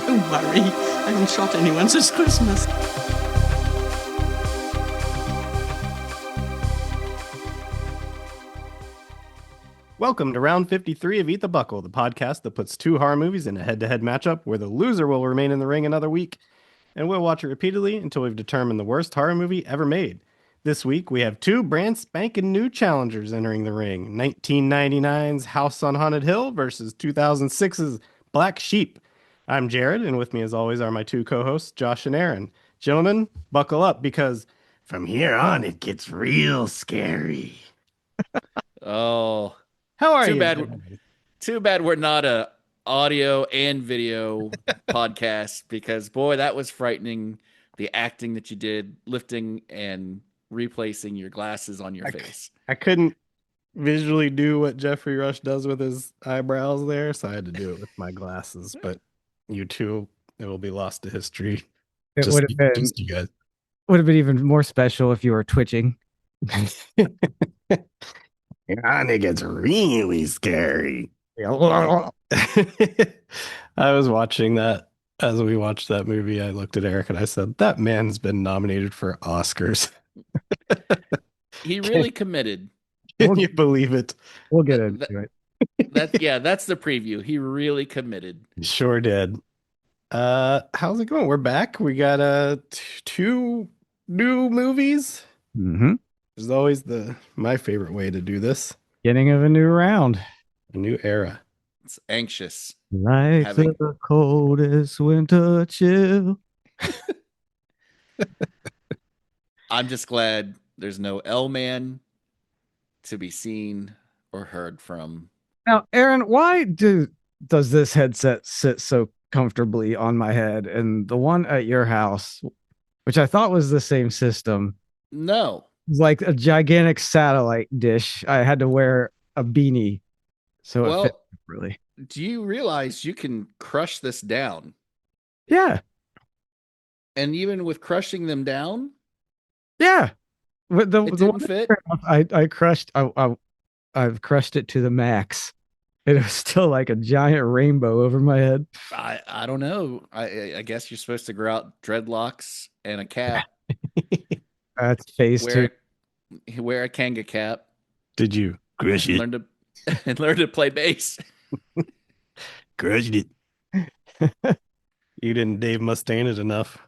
Don't worry, I haven't shot anyone since Christmas. Welcome to round 53 of Eat the Buckle, the podcast that puts two horror movies in a head-to-head matchup where the loser will remain in the ring another week, and we'll watch it repeatedly until we've determined the worst horror movie ever made. This week, we have two brand spanking new challengers entering the ring, 1999's House on Haunted Hill versus 2006's Black Sheep. I'm Jared, and with me as always are my two co-hosts, Josh and Aaron. Gentlemen, buckle up because from here on, it gets real scary. Oh, How are too you? bad. Too bad we're not a audio and video podcast because boy, that was frightening. The acting that you did, lifting and replacing your glasses on your face. I couldn't visually do what Jeffrey Rush does with his eyebrows there, so I had to do it with my glasses. But you two, it will be lost to history. It would have been Just you guys. would have been even more special if you were twitching. And it gets really scary. I was watching that as we watched that movie. I looked at Eric and I said, "That man's been nominated for Oscars." He really committed. Can you believe it? We'll get into it. That's the preview. He really committed. Sure did. How's it going? We're back. We got two new movies. Mm-hmm. There's always my favorite way to do this. Beginning of a new round. A new era. It's anxious. Like the coldest winter chill. I'm just glad there's no L-Man to be seen or heard from. Now, Aaron, why does this headset sit so comfortably on my head, and the one at your house, which I thought was the same system, No. was like a gigantic satellite dish? I had to wear a beanie, so it fit really. Do you realize you can crush this down? Yeah, And even with crushing them down, yeah. But the it one didn't fit. I've crushed it to the max. It was still like a giant rainbow over my head. I don't know. I guess you're supposed to grow out dreadlocks and a cap. That's phase two. Wear a Kanga cap. Did you crush it? Learn to play bass. Crushed it. You didn't Dave Mustaine it enough.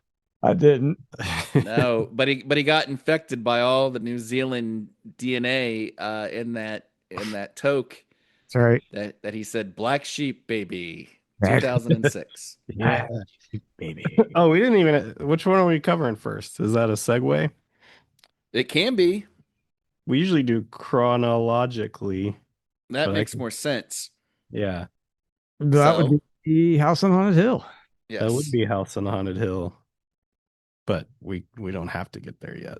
I didn't. No, but he got infected by all the New Zealand DNA in that toque. That's right. That he said Black Sheep baby 2006. Yeah. Baby. Oh, we didn't even. Which one are we covering first? Is that a segue? It can be. We usually do chronologically. That makes more sense. Yeah. That would be House on Haunted Hill. Yes. That would be House on Haunted Hill. But we don't have to get there yet.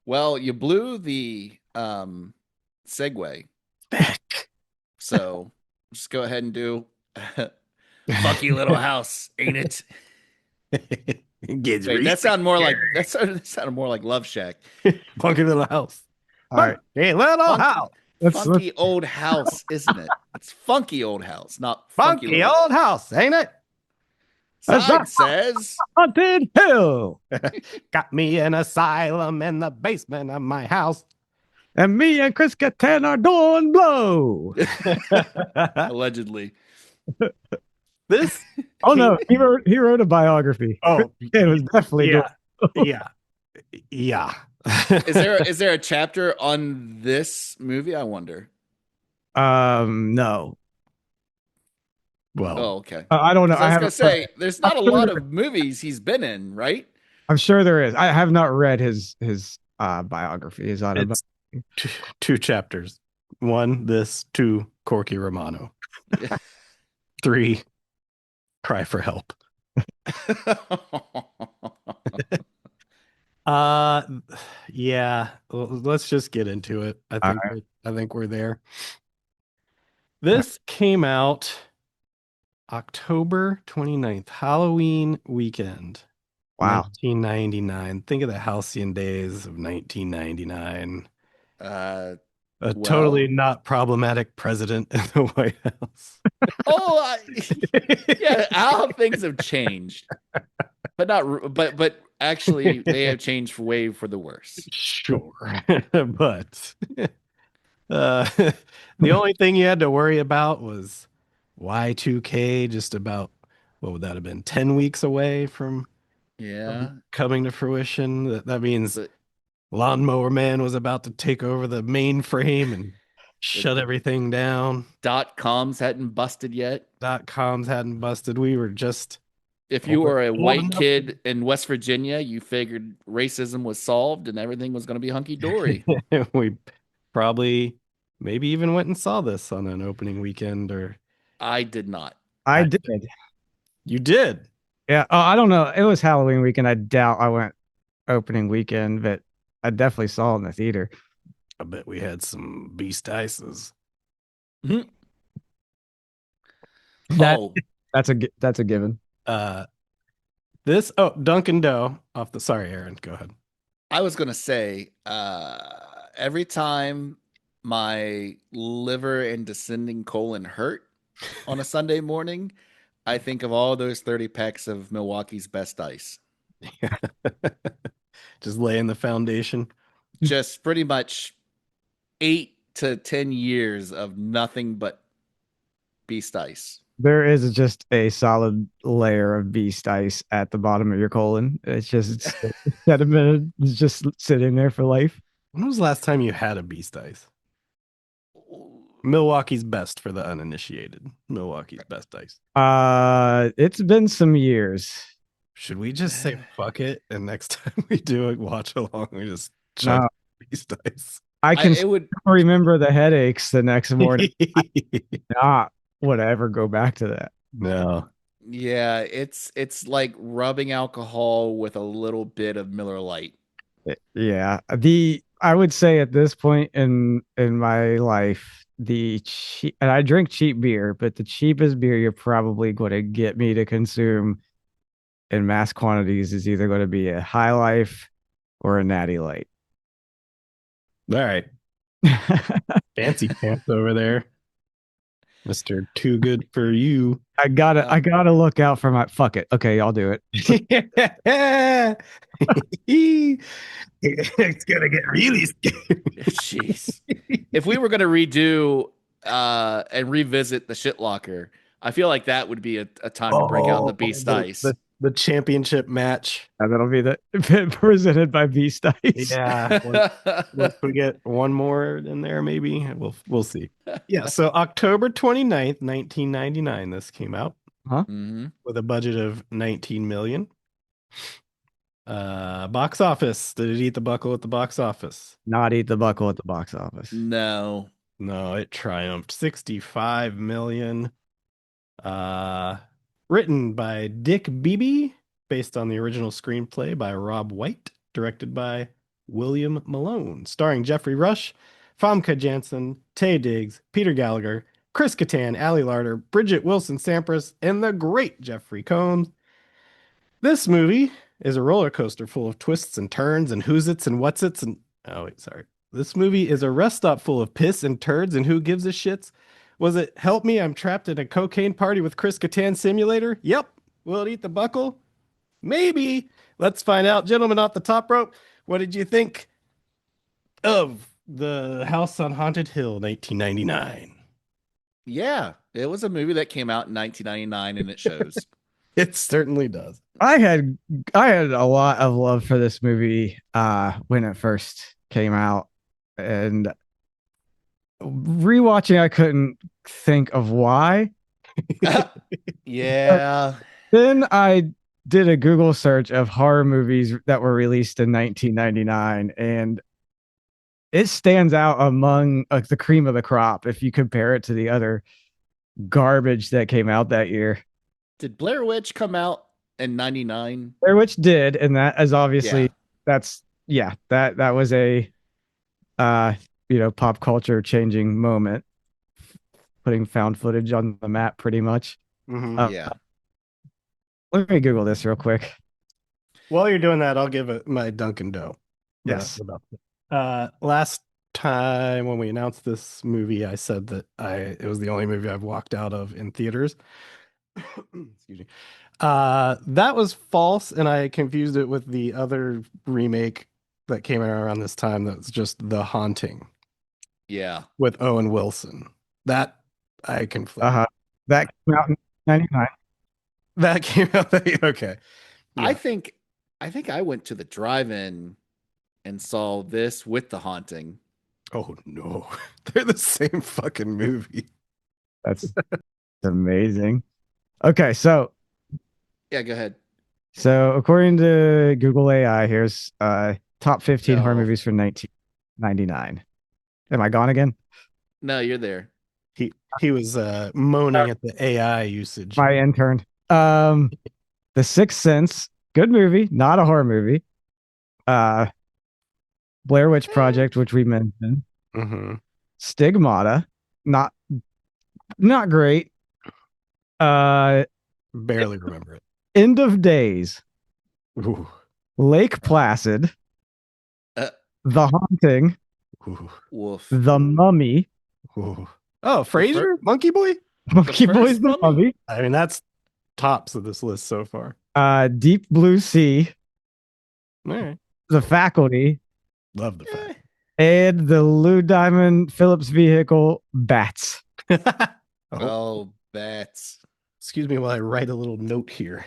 Well, you blew the segue. Back. So just go ahead and do funky little house, ain't it? Gets Wait, that sounded more like Love Shack. Funky little house. All right. Hey, little house. Funky old house, isn't it? It's funky old house, not Funky old house, ain't it? Sign says Haunted Hill. Got me an asylum in the basement of my house. And me and Chris Kattan are doing blow. allegedly. This? Oh no, he wrote a biography. Oh, it was definitely yeah. Is there a chapter on this movie? I wonder. No. Well, Oh, okay. I don't know. I was gonna say there's not a lot of movies he's been in, right? I'm sure there is. I have not read his biography. His autobiography. Two chapters. 1, this. 2, Corky Romano. 3, cry for help. Yeah. Well, let's just get into it. I think we're there. This came out October 29th, Halloween weekend. Wow. 1999. Think of the halcyon days of 1999. A Well- totally not problematic president in the White House. Oh, yeah, how things have changed, but not. But actually, they have changed for way for the worse. Sure. But the only thing you had to worry about was Y2K, just about, what would that have been, 10 weeks away from Yeah, coming to fruition. That means but Lawnmower Man was about to take over the mainframe and shut everything down. .coms hadn't busted yet. .coms hadn't busted. We were just If you were a old white enough kid in West Virginia, you figured racism was solved and everything was going to be hunky dory. we probably maybe even went and saw this on an opening weekend, or I did not. I I- did. you did. Yeah. Oh, I don't know. It was Halloween weekend. I doubt I went opening weekend, but I definitely saw it in the theater. I bet we had some beast ices. That Oh, that's a given. Dunkin' Dough off the, sorry, Aaron, go ahead. I was going to say, every time my liver and descending colon hurt on a Sunday morning, I think of all those 30 packs of Milwaukee's best ice. Just laying the foundation. Just pretty much 8 to 10 years of nothing but beast ice. There is just a solid layer of beast ice at the bottom of your colon. It's just sediment. It's just sitting there for life. When was the last time you had a beast ice? Milwaukee's best for the uninitiated. Milwaukee's best ice. It's been some years. Should we just say fuck it, and next time we do a watch along, we just chug No, beast ice? I can It would remember the headaches the next morning. Not would I ever go back to that. No. Yeah, it's like rubbing alcohol with a little bit of Miller Lite. Yeah, I would say at this point in my life, the cheap, and I drink cheap beer, but the cheapest beer you're probably going to get me to consume in mass quantities is either going to be a High Life or a Natty Light. All right. Fancy pants over there. Mr. Too Good for You. I gotta look out for my fuck it. Okay, I'll do it. It's gonna get really scary. Jeez. If we were going to redo and revisit the shit locker, I feel like that would be a time to break out the beast ice. The championship match. And that'll be the presented by Beast Ice. Yeah. Once we get one more in there, maybe we'll see. Yeah. So October 29th, 1999, this came out Mhm. with a budget of 19 million. Box office. Did it eat the buckle at the box office? Not eat the buckle at the box office. No. No, it triumphed. 65 million. Written by Dick Beebe, based on the original screenplay by Rob White, directed by William Malone, starring Jeffrey Rush, Famke Janssen, Taye Diggs, Peter Gallagher, Chris Kattan, Ali Larter, Bridget Wilson Sampras, and the great Jeffrey Combs. This movie is a roller coaster full of twists and turns and who's its and what's its and This movie is a rest stop full of piss and turds and who gives a shits. Was it Help Me, I'm Trapped in a Cocaine Party with Chris Kattan Simulator? Yep. Will it eat the buckle? Maybe. Let's find out. Gentlemen off the top rope, what did you think of The House on Haunted Hill, 1999? Yeah, it was a movie that came out in 1999 and it shows. It certainly does. I had a lot of love for this movie when it first came out, and rewatching I couldn't think of why. Yeah. Then I did a Google search of horror movies that were released in 1999, and it stands out among the cream of the crop if you compare it to the other garbage that came out that year. Did Blair Witch come out in 99? Blair Witch did, and that is obviously Yeah. that was a pop culture changing moment, putting found footage on the map pretty much. Mhm. Yeah. Let me Google this real quick. While you're doing that, I'll give it my Dunkin' Dough. Yes. Last time when we announced this movie, I said that it was the only movie I've walked out of in theaters. Excuse me. That was false, and I confused it with the other remake that came out around this time. That's just The Haunting Yeah. with Owen Wilson. That I conflicted. That came out in 99. That came out. Okay. I Yeah. think I went to the drive-in and saw this with The Haunting. Oh no, they're the same fucking movie. That's amazing. Okay, so Yeah, go ahead. according to Google AI, here's top 15 horror No. movies for 1999. Am I gone again? No, you're there. He was moaning at the AI usage. My intern. The Sixth Sense, good movie, not a horror movie. Blair Witch Project, which we mentioned. Mm-hmm. Stigmata, not great. Barely remember it. End of Days, Ooh. Lake Placid, Uh, The Haunting, Ooh. Woof. The Mummy, Ooh. Oh, Frasier, Monkey Boy. Monkey first Boy's The Mummy? Mummy, I mean, that's tops of this list so far. Deep Blue Sea, All right. The Faculty, Love the fact. and the Lou Diamond Phillips vehicle, Bats. Oh, Oh, bats. excuse me while I write a little note here.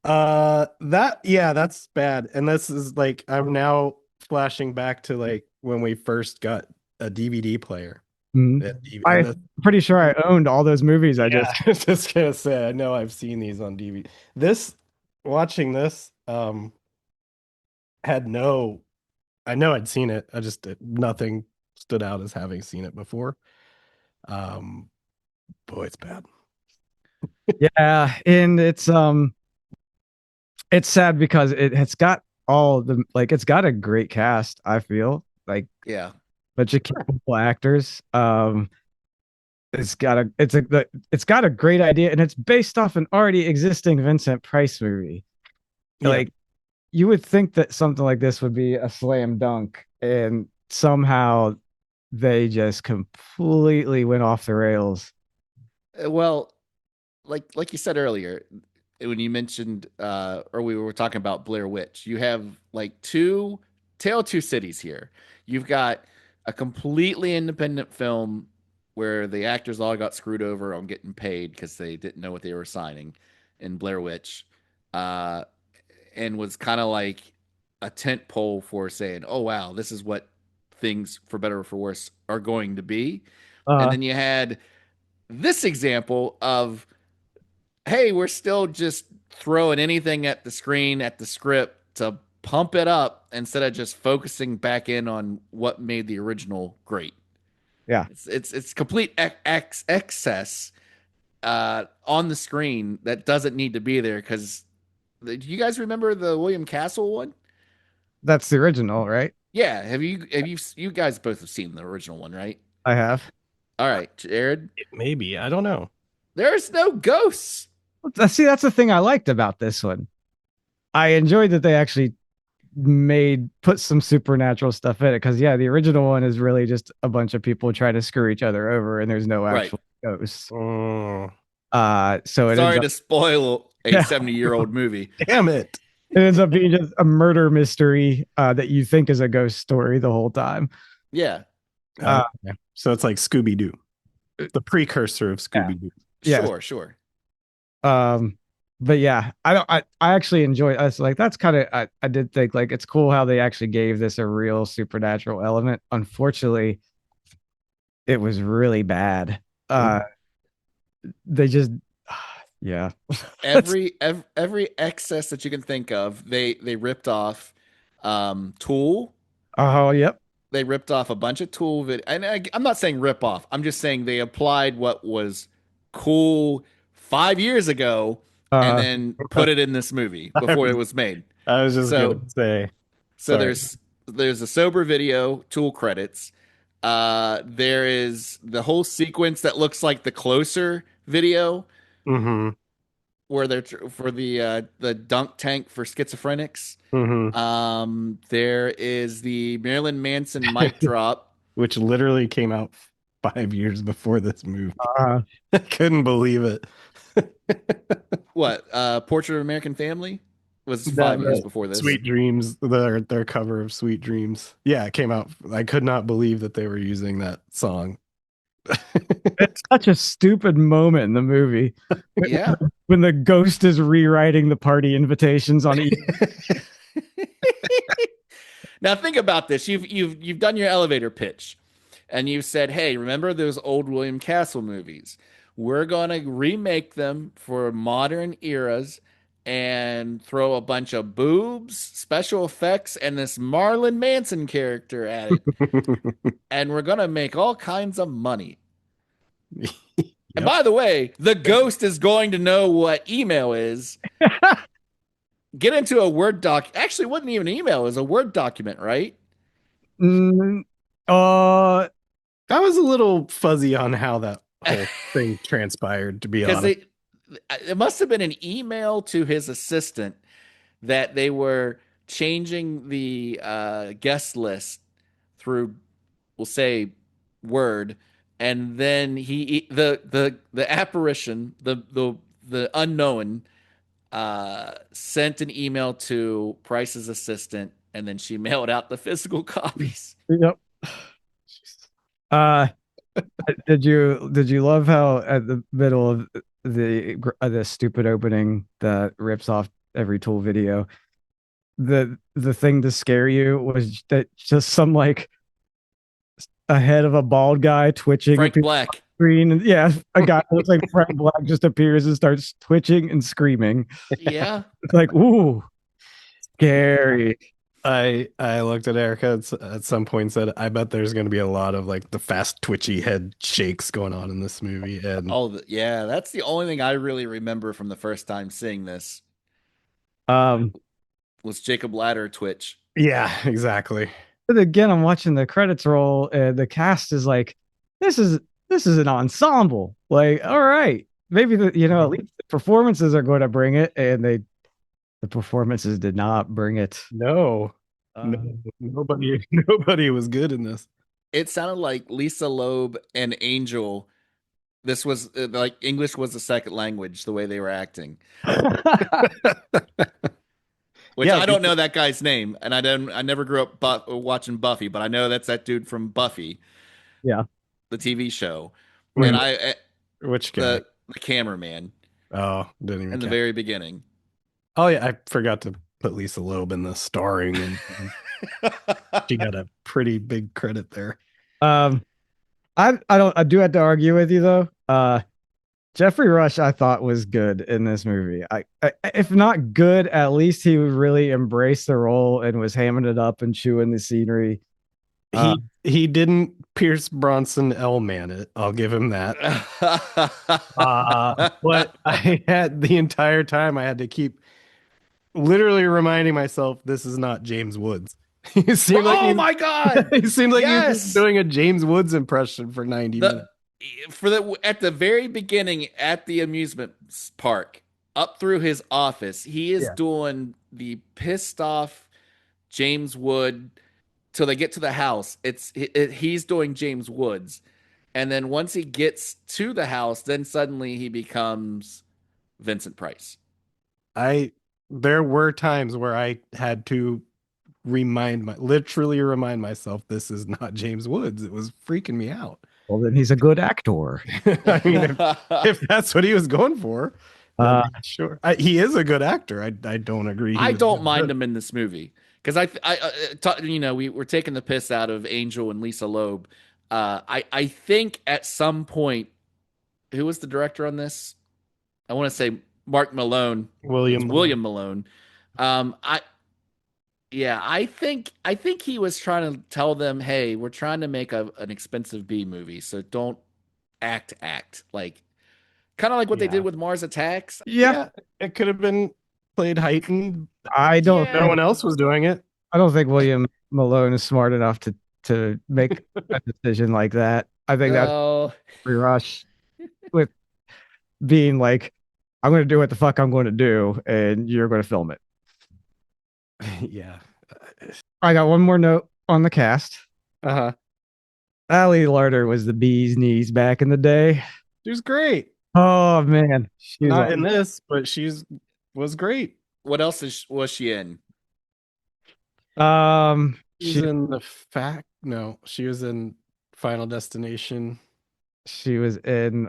That's bad. And this is like I'm now flashing back to like when we first got a DVD player. Mhm. And I'm pretty sure I owned all those movies. I just I was just gonna say I know I've seen these on DVD. Watching this had no I know I'd seen it. Nothing stood out as having seen it before. Boy, it's bad. yeah, and it's sad because it's got all the it's got a great cast, I feel like Yeah. bunch of capable actors. It's got a great idea, and it's based off an already existing Vincent Price movie. Yeah. Like you would think that something like this would be a slam dunk, and somehow they just completely went off the rails. Well, like you said earlier, when you mentioned or we were talking about Blair Witch, you have like Tale of Two Cities here. You've got a completely independent film where the actors all got screwed over on getting paid because they didn't know what they were signing in Blair Witch. And was kind of like a tent pole for saying, "Oh wow, this is what things for better or for worse are going to be." And then you had this example of, "Hey, we're still just throwing anything at the screen, at the script to pump it up instead of just focusing back in on what made the original great." Yeah, It's complete excess on the screen that doesn't need to be there because. Do you guys remember the William Castle one? that's the original, right? Yeah. You guys both have seen the original one, right? I have. All right, Jared. Maybe. I don't know. There's no ghosts. See, that's the thing I liked about this one. I enjoyed that they actually put some supernatural stuff in it because yeah, the original one is really just a bunch of people trying to screw each other over, and there's no actual ghosts. Oh, So it Sorry ends to spoil a 70-year-old movie. damn it. it ends up being just a murder mystery that you think is a ghost story the whole time. Yeah. Yeah. So it's like Scooby Doo, the precursor of Scooby Doo. Yeah. Sure. But yeah, I actually enjoy it. Like that's kind of I did think like it's cool how they actually gave this a real supernatural element. Unfortunately, it was really bad. They just yeah. Every excess that you can think of, they ripped off. Tool. Oh, yep. They ripped off a bunch of Tool and I'm not saying rip off. I'm just saying they applied what was cool 5 years ago and then put it in this movie before it was made. I was just gonna say. So Sorry. there's a sober video, Tool credits. There is the whole sequence that looks like the Closer video. Mm-hmm. where they're for the dunk tank for schizophrenics. Mhm. There is the Marilyn Manson mic drop. Which literally came out 5 years before this movie. Uh, I couldn't believe it. What? Portrait of American Family was That 5 years before this. Sweet Dreams, their cover of Sweet Dreams. Yeah, it came out. I could not believe that they were using that song. it's such a stupid moment in the movie Yeah. when the ghost is rewriting the party invitations on each. Now think about this. You've done your elevator pitch, and you've said, "Hey, remember those old William Castle movies? We're gonna remake them for modern eras." And throw a bunch of boobs, special effects, and this Marlon Manson character at it. And we're going to make all kinds of money. And Yep. by the way, the ghost is going to know what email is. Get into a Word doc. Actually, it wasn't even an email, it was a Word document, right? Mm, I was a little fuzzy on how that whole thing transpired, to be Because honest. it must have been an email to his assistant that they were changing the guest list through, we'll say, Word, and then the apparition, the unknown, sent an email to Price's assistant, and then she mailed out the physical copies. yep. Uh, did you love how at the middle of the stupid opening that rips off every Tool video, the thing to scare you was that just some like a head of a bald guy twitching Frank appears on Black. screen, and yeah, a guy who looks like Frank Black just appears and starts twitching and screaming. Yeah. It's like, ooh, scary. I looked at Erica at some point and said, I bet there's going to be a lot of like the fast twitchy head shakes going on in this movie. And Oh, yeah. That's the only thing I really remember from the first time seeing this Um, was Jacob Ladder twitch. yeah, exactly. but again, I'm watching the credits roll, and the cast is like, this is an ensemble. Like, all right, maybe at least the performances are going to bring it, and the performances did not bring it. No, Uh, nobody was good in this. It sounded like Lisa Loeb and Angel. This was like English was the second language, the way they were acting. Which Yeah, I don't know that guy's name, and I never grew up watching Buffy, but I know that's that dude from Buffy, yeah. the TV show, Wait, and I which guy? the cameraman Oh, didn't even in the count. very beginning. Oh yeah, I forgot to put Lisa Loeb in the starring, and she got a pretty big credit there. I do have to argue with you though. Jeffrey Rush I thought was good in this movie. If not good, at least he really embraced the role and was hamming it up and chewing the scenery. He didn't Pierce Bronson L-man it. I'll give him that. But I had the entire time I had to keep literally reminding myself this is not James Woods. He seemed like Oh my God! he seemed like he was Yes! just doing a James Woods impression for 90 minutes. At the very beginning at the amusement park, up through his office, he is doing the pissed off James Wood till they get to the house. He's doing James Woods, and then once he gets to the house, then suddenly he becomes Vincent Price. There were times where I had to literally remind myself this is not James Woods. It was freaking me out. Well, then he's a good actor. I mean, if that's what he was going for, sure. He is a good actor. I don't agree. I don't mind him in this movie because we were taking the piss out of Angel and Lisa Loeb. I think at some point, who was the director on this? I want to say Mark Malone. William Malone. I think he was trying to tell them, hey, we're trying to make an expensive B movie, so don't act like kind of like what they did with Mars Attacks. Yeah, it could have been played heightened. I don't. No one else was doing it. I don't think William Malone is smart enough to make a decision like that. I think that's Rush with being like, I'm going to do what the fuck I'm going to do, and you're going to film it. Yeah. I got one more note on the cast. Uh-huh. Ali Larter was the bee's knees back in the day. She was great. Oh man, she was Not in this, but was great. What else was she in? She's in the fact. No, she was in Final Destination. she was in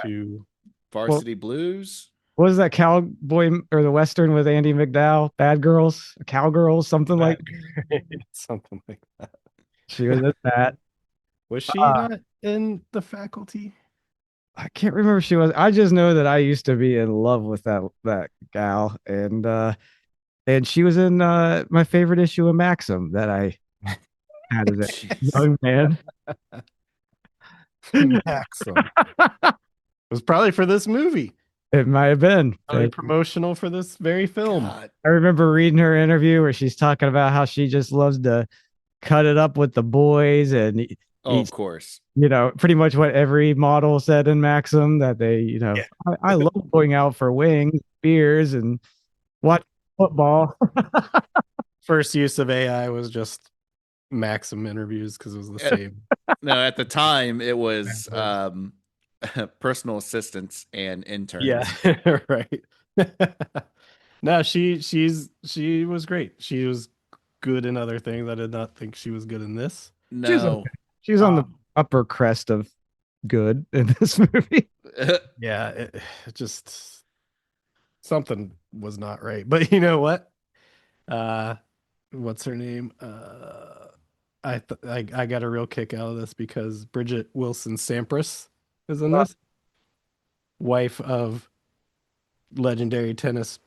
To Varsity Blues? what was that cowboy or the western with Andy McDowell? Bad Girls, Cowgirls, something like something like that. she was in that. Was she not in The Faculty? I can't remember if she was. I just know that I used to be in love with that gal, and she was in my favorite issue of Maxim that I had as a Jeez. young man. Maxim. It was probably for this movie. It might have been. Probably promotional for this very film. God. I remember reading her interview where she's talking about how she just loves to cut it up with the boys and Oh, of course. pretty much what every model said in Maxim that they, Yeah. I love going out for wings, beers, and watch football. First use of AI was just Maxim interviews because it was the same. No, at the time it was personal assistants and interns. Yeah, right. No, she was great. She was good in other things. I did not think she was good in this. No. She's on the upper crest of good in this movie. Yeah, it just something was not right. But you know what? What's her name? I got a real kick out of this because Bridget Wilson Sampras is in this. Wife of legendary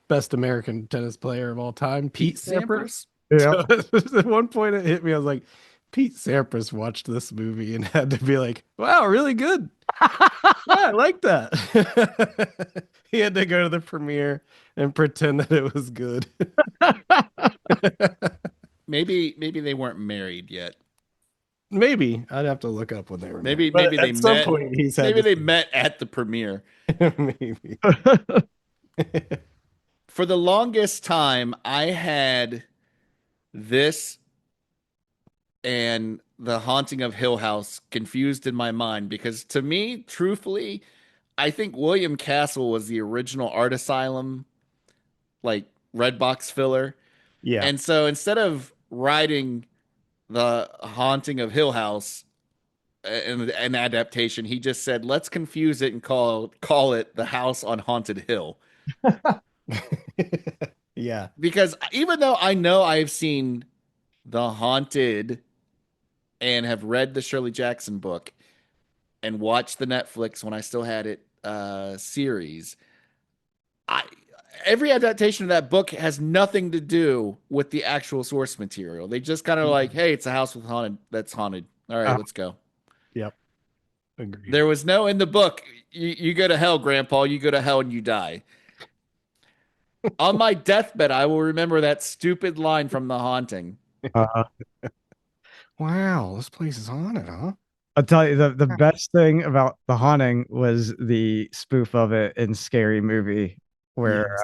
best American tennis player of all time, Pete Sampras. Yeah. So, at one point it hit me. I was like, Pete Sampras watched this movie and had to be like, wow, really good. Yeah, I like that. He had to go to the premiere and pretend that it was good. Maybe they weren't married yet. Maybe I'd have to look up when they were. Maybe married. they at some met. point he's had Maybe to- they met at the premiere. Maybe. For the longest time, I had this and The Haunting of Hill House confused in my mind because to me, truthfully, I think William Castle was the original Art Asylum, like red box filler. Yeah. And so instead of writing The Haunting of Hill House in an adaptation, he just said, let's confuse it and call it The House on Haunted Hill. Yeah. Because even though I know I've seen The Haunted and have read the Shirley Jackson book and watched the Netflix when I still had it series, every adaptation of that book has nothing to do with the actual source material. They just kind of like, hey, it's a house that's haunted. All right, let's go. Yep. Agreed. There was no in the book. You go to hell, Grandpa. You go to hell and you die. On my deathbed, I will remember that stupid line from The Haunting. Wow, this place is haunted, huh? I'll tell you the best thing about The Haunting was the spoof of it in Scary Movie where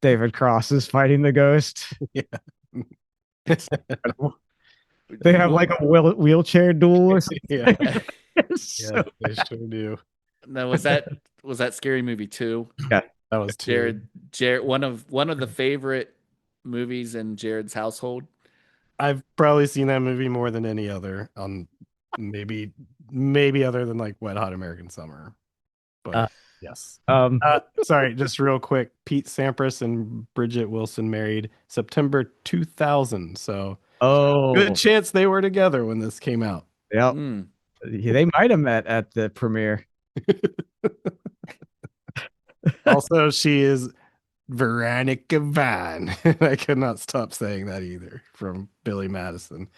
David Cross is fighting the ghost. Yeah. They have like a wheelchair duel or something. Yeah. So They sure do. No, was that Scary Movie 2? That was too. Jared, one of the favorite movies in Jared's household. I've probably seen that movie more than any other on maybe other than like Wet Hot American Summer. But yes. Sorry, just real quick. Pete Sampras and Bridget Wilson married September 2000. So good chance they were together when this came out. Yeah. Mm. They might have met at the premiere. Also, she is Veronica Vine. I could not stop saying that either from Billy Madison.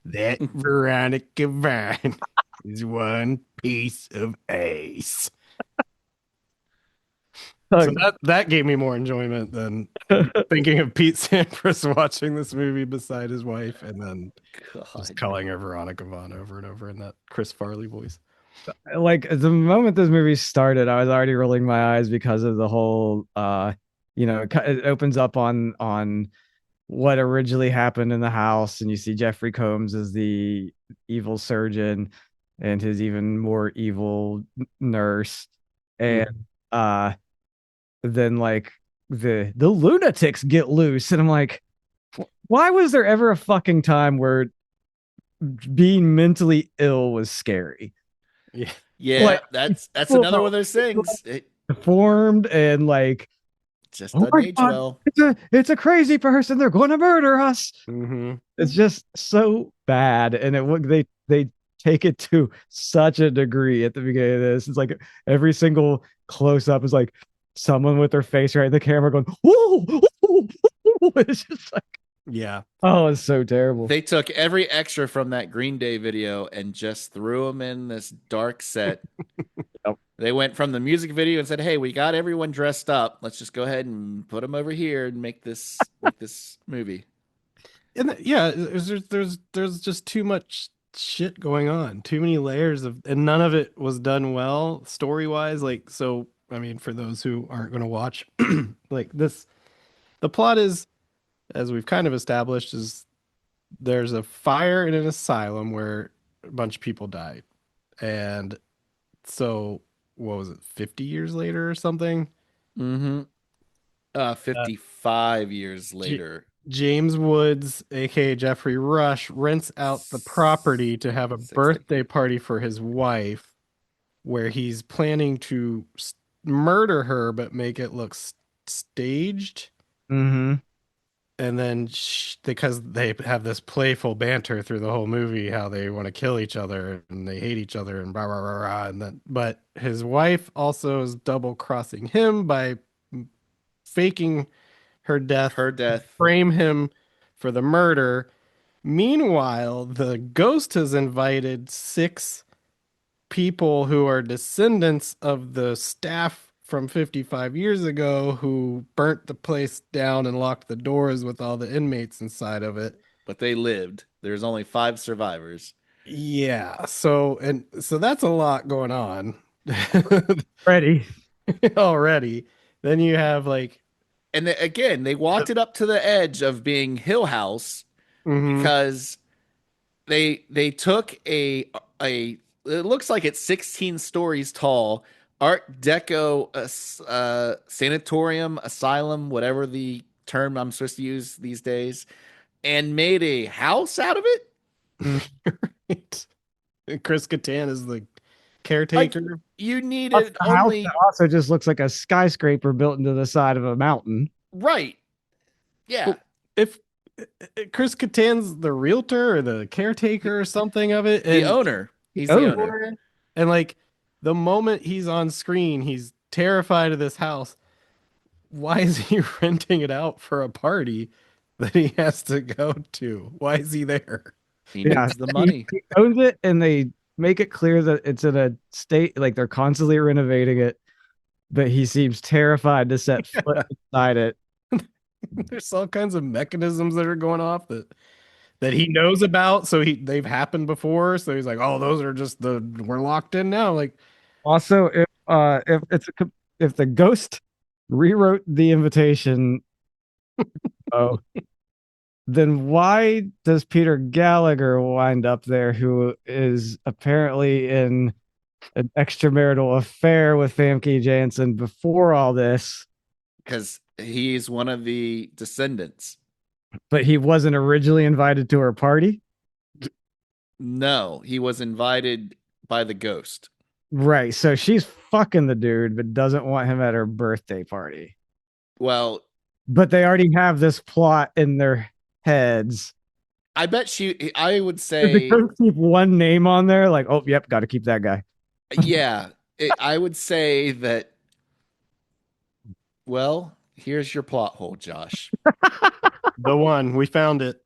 That Veronica Vine is one piece of ace. So that gave me more enjoyment than thinking of Pete Sampras watching this movie beside his wife and then just calling her Veronica Vaughn over and over in that Chris Farley voice. Like the moment this movie started, I was already rolling my eyes because of the whole it opens up on what originally happened in the house, and you see Jeffrey Combs as the evil surgeon and his even more evil nurse. And uh then like the lunatics get loose, and I'm like, why was there ever a fucking time where being mentally ill was scary? Yeah. Yeah, Like that's people another one of those things. It deformed and like, just oh doesn't my age god, well. it's a crazy person. They're going to murder us. Hmm. It's just so bad, and they take it to such a degree at the beginning of this. It's like every single close up is like someone with their face right in the camera going, "Whoa!" It's just like, Yeah. oh, it's so terrible. They took every extra from that Green Day video and just threw them in this dark set. Yep. They went from the music video and said, "Hey, we got everyone dressed up. Let's just go ahead and put them over here and make this movie." Yeah, there's just too much shit going on, too many layers of, and none of it was done well story wise. Like, so I mean, for those who aren't going to watch, like this, the plot is, as we've kind of established, is there's a fire in an asylum where a bunch of people died, and so what was it, 50 years later or something? Mm-hmm. Uh, 55 years J- later. James Woods, aka Jeffrey Rush, rents out the property to have a 60. birthday party for his wife, where he's planning to murder her but make it look staged. Mm-hmm. And then because they have this playful banter through the whole movie, how they want to kill each other and they hate each other and blah blah blah, blah, and then but his wife also is double crossing him by faking her death, Her death. frame him for the murder. Meanwhile, the ghost has invited six people who are descendants of the staff from 55 years ago who burnt the place down and locked the doors with all the inmates inside of it. But they lived. There's only 5 survivors. Yeah, so that's a lot going on Ready. already. Then you have like, And again, they walked it up to the edge of being Hill House mhm, because they took a it looks like it's 16 stories tall Art Deco sanatorium asylum, whatever the term I'm supposed to use these days, and made a house out of it. right. Chris Kattan is the Like, caretaker. you Plus, needed the house that only also just looks like a skyscraper built into the side of a mountain. right. Yeah. Well, if Chris Kattan's the realtor or the caretaker or something of it, The and owner. He's the Oh, owner. and like the moment he's on screen, he's terrified of this house. Why is he renting it out for a party that he has to go to? Why is he there? He yeah. needs the money. He owns it, and they make it clear that it's in a state like they're constantly renovating it, but he seems terrified to set foot inside it. There's all kinds of mechanisms that are going off that he knows about, so they've happened before. So he's like, "Oh, those are just we're locked in now." Like, Also, if the ghost rewrote the invitation, oh, then why does Peter Gallagher wind up there, who is apparently in an extramarital affair with Famke Janssen before all this, Because he's one of the descendants. but he wasn't originally invited to her party? No, he was invited by the ghost. Right. So she's fucking the dude, but doesn't want him at her birthday party. Well, But they already have this plot in their heads. I would If they say, could keep one name on there, like, oh, yep, got to keep that guy. yeah, I would say that, well, here's your plot hole, Josh. the one we found it.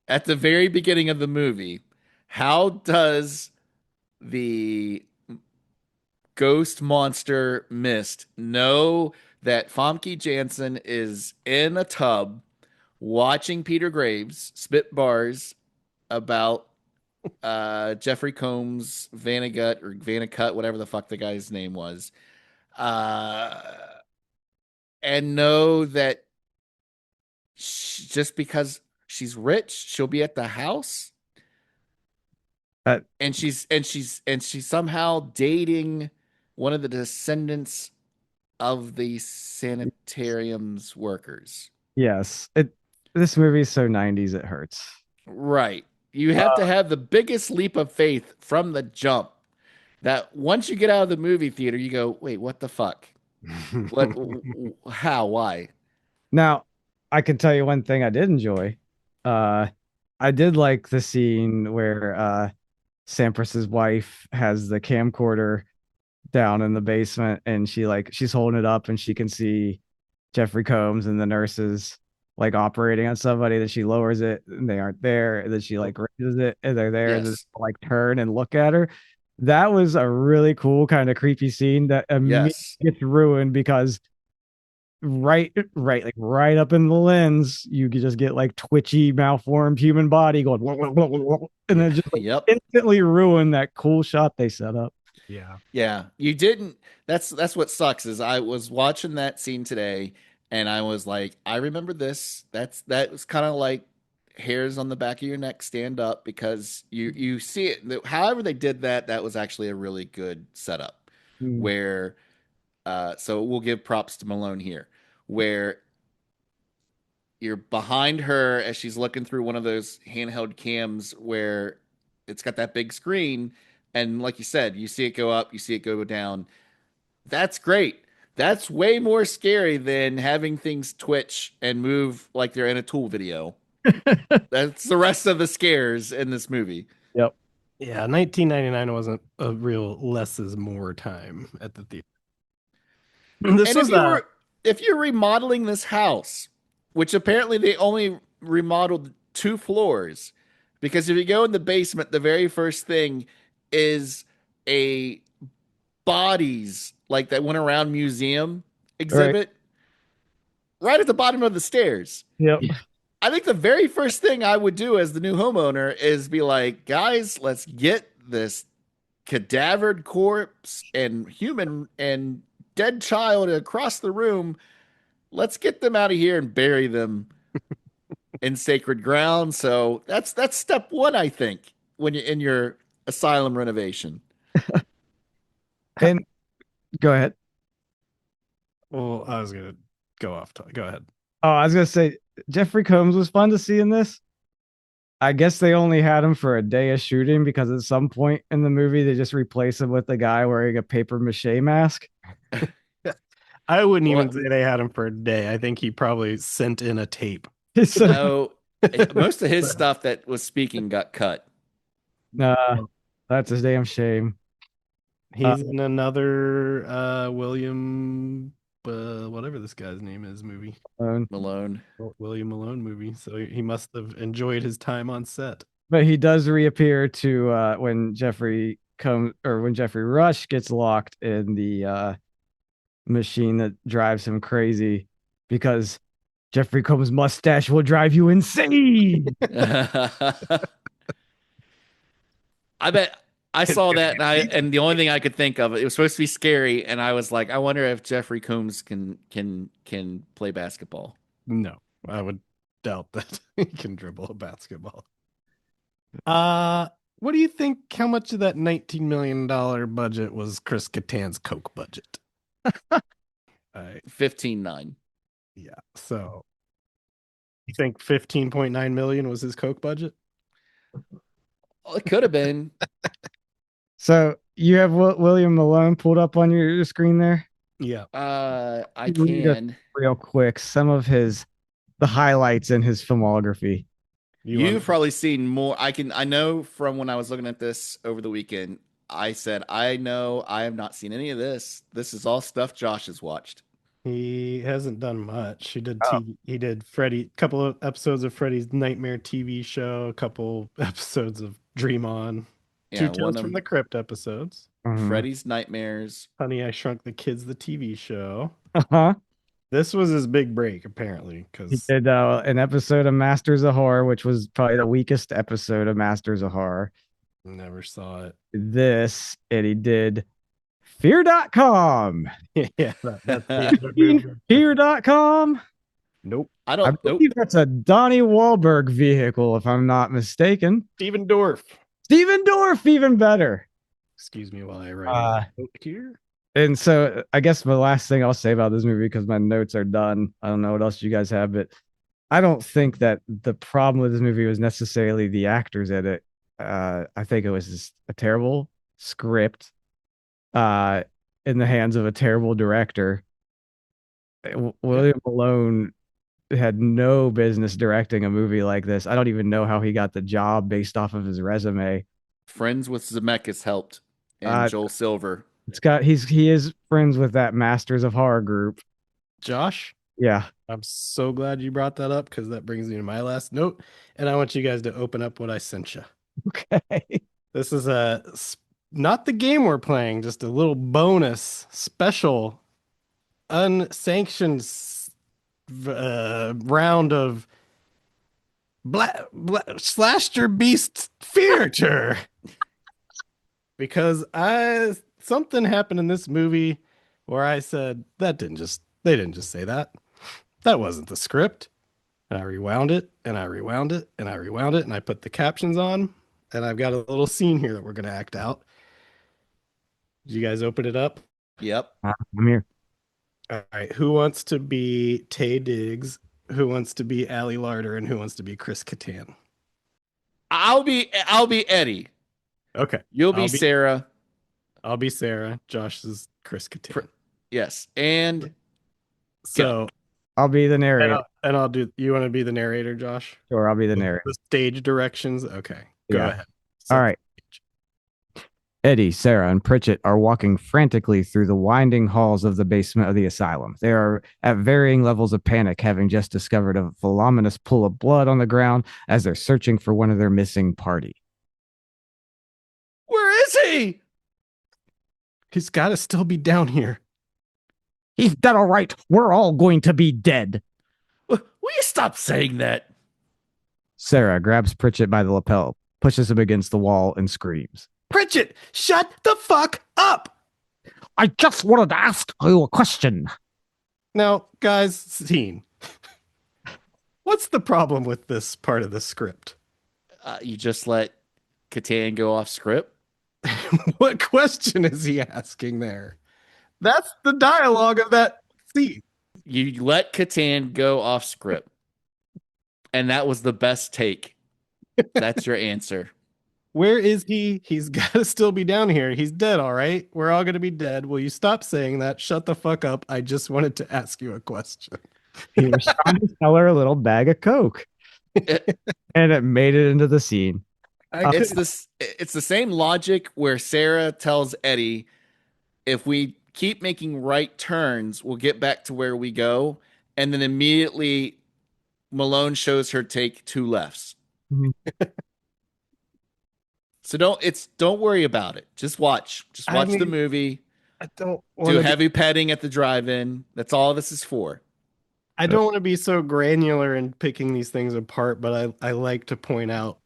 At the very beginning of the movie, how does the ghost monster Mist know that Famke Janssen is in a tub watching Peter Graves spit bars about Jeffrey Combs, Vanagut or Vanacut, whatever the fuck the guy's name was, uh, and know that just because she's rich, she'll be at the house, Uh, and she's somehow dating one of the descendants of the sanitarium's workers. yes. This movie is so 90s it hurts. Right. You have to have the biggest leap of faith from the jump that once you get out of the movie theater, you go, wait, what the fuck? What, how, why? Now, I can tell you one thing I did enjoy. Uh, I did like the scene where Sampras's wife has the camcorder down in the basement and she's holding it up and she can see Jeffrey Combs and the nurses like operating on somebody, that she lowers it and they aren't there, and then she like raises it and they're there, and then Yes. like turn and look at her. That was a really cool kind of creepy scene that immediately Yes. gets ruined because like right up in the lens, you could just get like twitchy, malformed human body going, and then just like Yep. instantly ruin that cool shot they set up. Yeah. Yeah. You didn't. That's what sucks is I was watching that scene today and I was like, I remember this. That was kind of like hairs on the back of your neck stand up because you see it. However they did that, that was actually a really good setup Mm. where so we'll give props to Malone here, where you're behind her as she's looking through one of those handheld cams where it's got that big screen. And like you said, you see it go up, you see it go down. That's great. That's way more scary than having things twitch and move like they're in a Tool video. That's the rest of the scares in this movie. Yep. Yeah, 1999 wasn't a real less is more time at the theater. This And was if you're remodeling this house, which apparently they only remodeled 2 floors, because if you go in the basement, the very first thing is a bodies like that went around museum Right. exhibit right at the bottom of the stairs. Yep. I think the very first thing I would do as the new homeowner is be like, guys, let's get this cadavered corpse and human and dead child across the room. Let's get them out of here and bury them in sacred ground. So that's step one, I think, when you're in your asylum renovation. And go ahead. well, I was gonna go off. Go ahead. Oh, I was gonna say Jeffrey Combs was fun to see in this. I guess they only had him for a day of shooting because at some point in the movie they just replace him with a guy wearing a paper mache mask. I wouldn't even Well, say they had him for a day. I think he probably sent in a tape. So, no, most of his stuff that was speaking got cut. that's a damn shame. He's in another William, whatever this guy's name is, movie. Malone. William Malone movie. So he must have enjoyed his time on set. But he does reappear to when Jeffrey Rush gets locked in the machine that drives him crazy because Jeffrey Combs' mustache will drive you insane. I bet I saw that and the only thing I could think of, it was supposed to be scary, and I was like, I wonder if Jeffrey Combs can play basketball. No, I would doubt that he can dribble a basketball. What do you think? How much of that $19 million budget was Chris Kattan's Coke budget? 15.9. Yeah. So you think 15.9 million was his Coke budget? Well, it could have been. So you have William Malone pulled up on your screen there? Yeah. I Read us can. real quick some of the highlights in his filmography. You've probably seen more. I know from when I was looking at this over the weekend, I said, I know I have not seen any of this. This is all stuff Josh has watched. He hasn't done much. He did Oh. TV. He did Freddy, couple of episodes of Freddy's Nightmare TV show, a couple episodes of Dream On, Yeah, Two Tales from the Crypt episodes, Mhm. Freddy's Nightmares. Honey, I Shrunk the Kids, the TV show. Uh-huh. This was his big break, apparently, He because did an episode of Masters of Horror, which was probably the weakest episode of Masters of Horror. Never saw it. this, and he did Fear.com. Yeah, that's the other movie. Fear.com. Nope. I I don't know. believe that's a Donnie Wahlberg vehicle, if I'm not mistaken. Steven Dorff. Steven Dorff, even better. Excuse me while I write a note here. And so I guess the last thing I'll say about this movie, because my notes are done. I don't know what else you guys have, but I don't think that the problem with this movie was necessarily the actors in it. I think it was just a terrible script uh, in the hands of a terrible director. William Malone had no business directing a movie like this. I don't even know how he got the job based off of his resume. Friends with Zemeckis helped, and Joel Silver. He is friends with that Masters of Horror group. Josh, Yeah. I'm so glad you brought that up because that brings me to my last note. And I want you guys to open up what I sent you. Okay. This is not the game we're playing, just a little bonus special unsanctioned round of Slasher Beast Theater. Because something happened in this movie where I said they didn't just say that. That wasn't the script. And I rewound it and I rewound it and I rewound it and I put the captions on and I've got a little scene here that we're going to act out. Did you guys open it up? Yep. I'm here. All right. Who wants to be Tay Diggs? Who wants to be Allie Larder? And who wants to be Chris Kattan? I'll be Eddie. Okay. You'll be Sarah. I'll be Sarah. Josh is Chris Kattan. Yes. And so I'll be the narrator. And I'll do. You want to be the narrator, Josh? Sure, I'll be the narrator. The stage directions. Okay. Go ahead. All right. Eddie, Sarah, and Pritchett are walking frantically through the winding halls of the basement of the asylum. They are at varying levels of panic, having just discovered a voluminous pool of blood on the ground as they're searching for one of their missing party. Where is he? He's got to still be down here. He's dead, all right. We're all going to be dead. Will you stop saying that? Sarah grabs Pritchett by the lapel, pushes him against the wall, and screams. Pritchett, shut the fuck up! I just wanted to ask you a question. Now, guys, scene. What's the problem with this part of the script? You just let Kattan go off script? What question is he asking there? That's the dialogue of that scene. You let Kattan go off script. And that was the best take. That's your answer. Where is he? He's got to still be down here. He's dead, all right? We're all going to be dead. Will you stop saying that? Shut the fuck up. I just wanted to ask you a question. He was trying to sell her a little bag of Coke. And it made it into the scene. It's the same logic where Sarah tells Eddie, if we keep making right turns, we'll get back to where we go. And then immediately Malone shows her take 2 lefts. Mm-hmm. So don't worry about it. Just watch. Just watch the movie. I don't do heavy petting at the drive-in. That's all this is for. I don't want to be so granular in picking these things apart, but I like to point out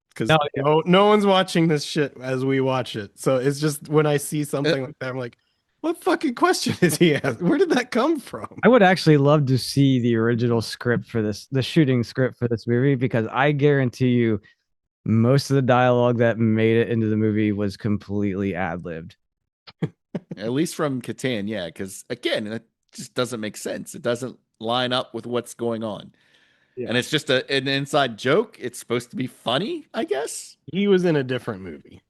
because no one's watching this shit as we watch it. So it's just when I see something like that, I'm like, what fucking question is he asking? Where did that come from? I would actually love to see the original script for this, the shooting script for this movie, because I guarantee you most of the dialogue that made it into the movie was completely ad-libbed. At least from Kattan, yeah, because again, it just doesn't make sense. It doesn't line up with what's going on. Yeah. And it's just an inside joke. It's supposed to be funny, I guess. He was in a different movie.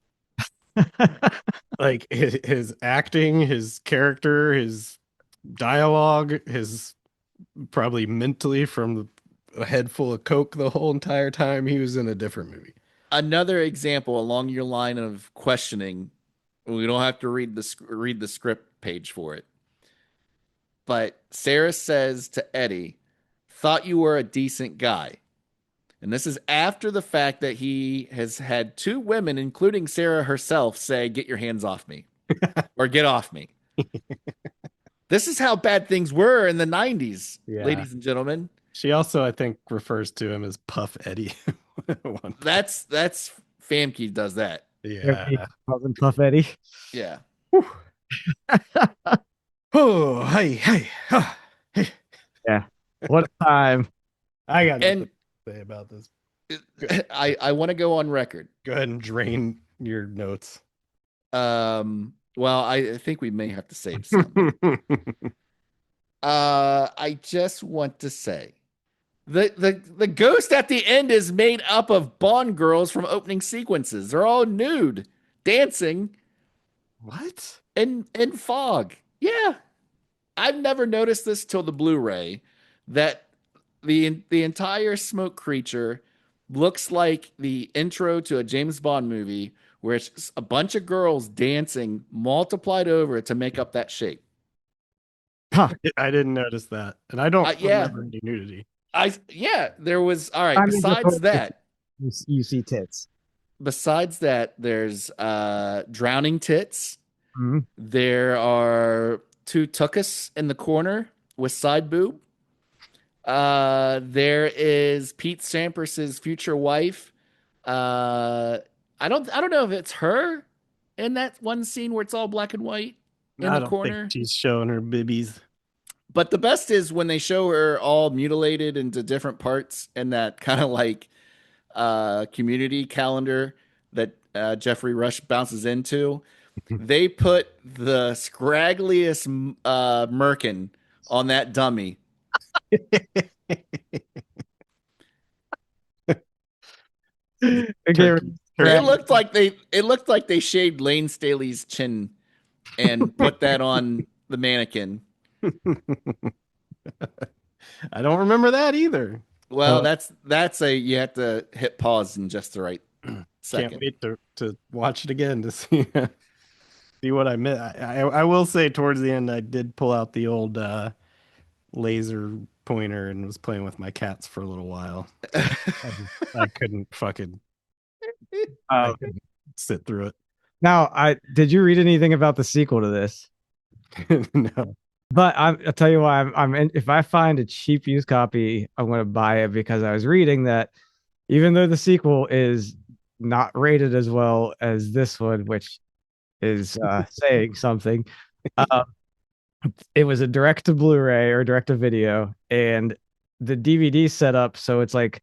Like his acting, his character, his dialogue, his probably mentally from a head full of Coke the whole entire time. He was in a different movie. Another example along your line of questioning. We don't have to read the script page for it. But Sarah says to Eddie, "Thought you were a decent guy." And this is after the fact that he has had 2 women, including Sarah herself, say, "Get your hands off me," or "Get off me." This is how bad things were in the 90s, ladies and gentlemen. She also, I think, refers to him as Puff Eddie. That's Famke does that. Yeah. Cousin Puff Eddie. Yeah. Oh, hey. Hey. Yeah. What a time. I got nothing And to say about this. I want to go on record. Go ahead and drain your notes. Well, I think we may have to save some. I just want to say the ghost at the end is made up of Bond girls from opening sequences. They're all nude, dancing What? in fog. Yeah. I've never noticed this till the Blu-ray that the entire smoke creature looks like the intro to a James Bond movie where it's just a bunch of girls dancing multiplied over to make up that shape. Huh. I didn't notice that. And I don't Yeah. remember any nudity. There was all right, I mean, you see tits. besides that there's drowning tits. Mhm. There are two tuchus in the corner with side boob. There is Pete Sampras's future wife. I don't know if it's her in that one scene where it's all black and white in I the don't think corner. she's showing her bibbies. But the best is when they show her all mutilated into different parts in that kind of like community calendar that Jeffrey Rush bounces into. They put the scraggliest merkin on that dummy. Okay, It looked like they shaved Lane Staley's chin and put that on the mannequin. I don't remember that either. Well, that's a you have to hit pause in just the right Can't second. wait to watch it again to see what I missed. I will say towards the end I did pull out the old laser pointer and was playing with my cats for a little while. I couldn't fucking I couldn't sit through it. now, did you read anything about the sequel to this? No. But I'll tell you why. If I find a cheap used copy, I'm going to buy it because I was reading that even though the sequel is not rated as well as this one, which is saying something, uh, it was a direct to Blu-ray or direct to video, and the DVD setup, so it's like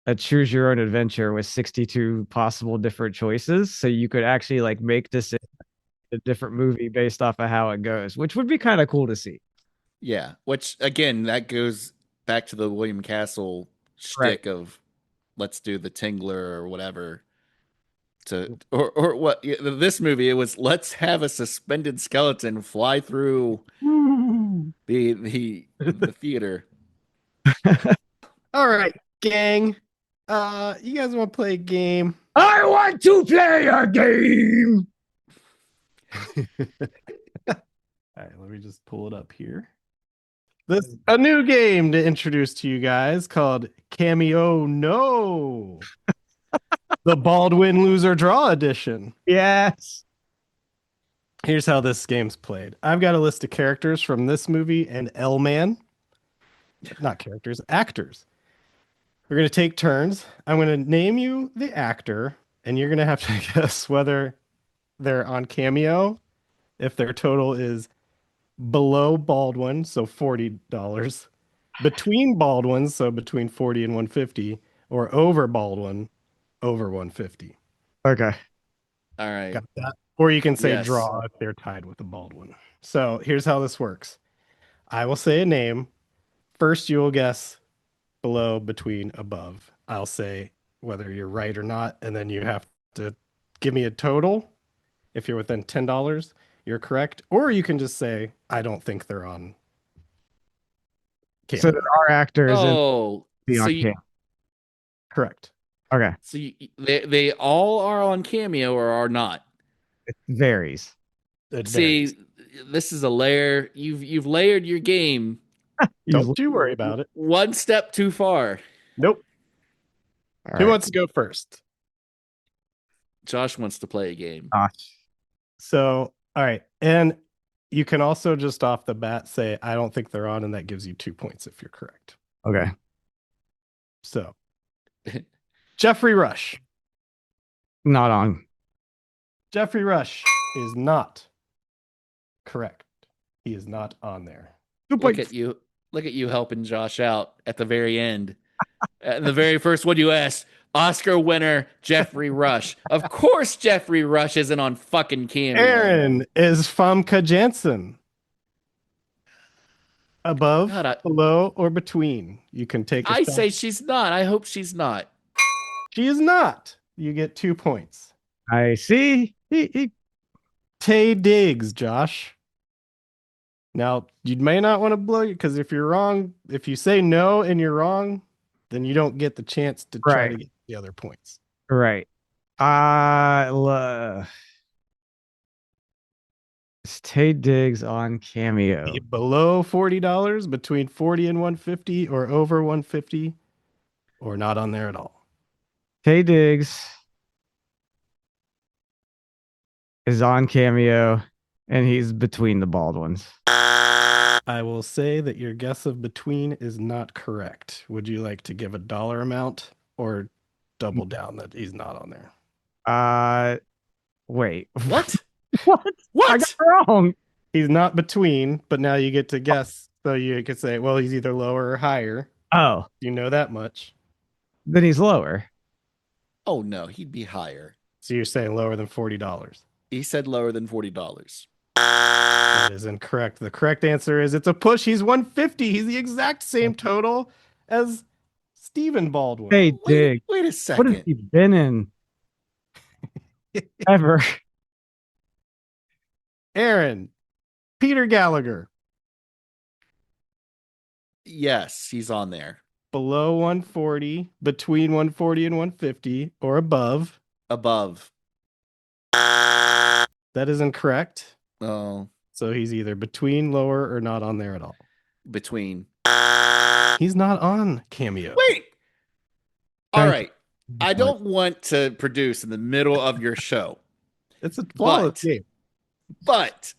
a choose your own adventure with 62 possible different choices. So you could actually like make this a different movie based off of how it goes, which would be kind of cool to see. Yeah, which again that goes back to the William Castle shtick of let's do the Tingler or whatever. Or what this movie it was let's have a suspended skeleton fly through the theater. All right, gang. You guys want to play a game? I want to play a game. All right, let me just pull it up here. This a new game to introduce to you guys called Cameo No. The Baldwin Loser Draw Edition. Yes. Here's how this game's played. I've got a list of characters from this movie and L-Man. Not characters, actors. We're going to take turns. I'm going to name you the actor, and you're going to have to guess whether they're on Cameo, if their total is below Baldwin, so $40, between Baldwins, so between 40 and 150, or over Baldwin, over 150. Okay. All right. Got that? Or you can say Yes. draw if they're tied with a Baldwin. So here's how this works. I will say a name. First, you will guess below, between, above. I'll say whether you're right or not, and then you have to give me a total. If you're within $10, you're correct. Or you can just say, I don't think they're on Cameo. So there are actors Oh, in so Cam. Correct. Okay. so they all are on Cameo or are not. It varies. It See, varies. this is a layer. You've layered your game Don't you worry about it. one step too far. Nope. All Who right. wants to go first? Josh wants to play a game. So, all right. And you can also just off the bat say, I don't think they're on, and that gives you 2 points if you're correct. Okay. So, Jeffrey Rush. Not on. Jeffrey Rush is not correct. He is not on there. Look at you helping Josh out at the very end. And the very first one you asked, Oscar winner Jeffrey Rush. Of course Jeffrey Rush isn't on fucking Cameo. Aaron is Famke Janssen. Above, God, below, or between. You can take a I shot. say she's not. I hope she's not. She is not. You get 2 points. I see. Tay Diggs, Josh. Now, you may not want to blow you because if you're wrong, if you say no and you're wrong, then you don't get the chance to try to get the other points. Right. Is Tay Diggs on Cameo? Below $40, between 40 and 150, or over 150, or not on there at all. Tay Diggs is on Cameo, and he's between the bald ones. I will say that your guess of between is not correct. Would you like to give a dollar amount or double down that he's not on there? Wait. What? What? What? I got it wrong. He's not between, but now you get to guess. So you could say, well, he's either lower or higher. Oh, You know that much. then he's lower. Oh no, he'd be higher. So you're saying lower than $40. He said lower than $40. That is incorrect. The correct answer is it's a push. He's 150. He's the exact same total as Stephen Baldwin. Hey, Diggs. Wait a What has second. he been in? Ever? Aaron, Peter Gallagher, Yes, he's on there. below 140, between 140 and 150, or above. Above. That is incorrect. Oh, So he's either between, lower, or not on there at all. between. He's not on Cameo. Wait. All Thank right. I don't want to produce in the middle of your show, It's a flawless But- game. but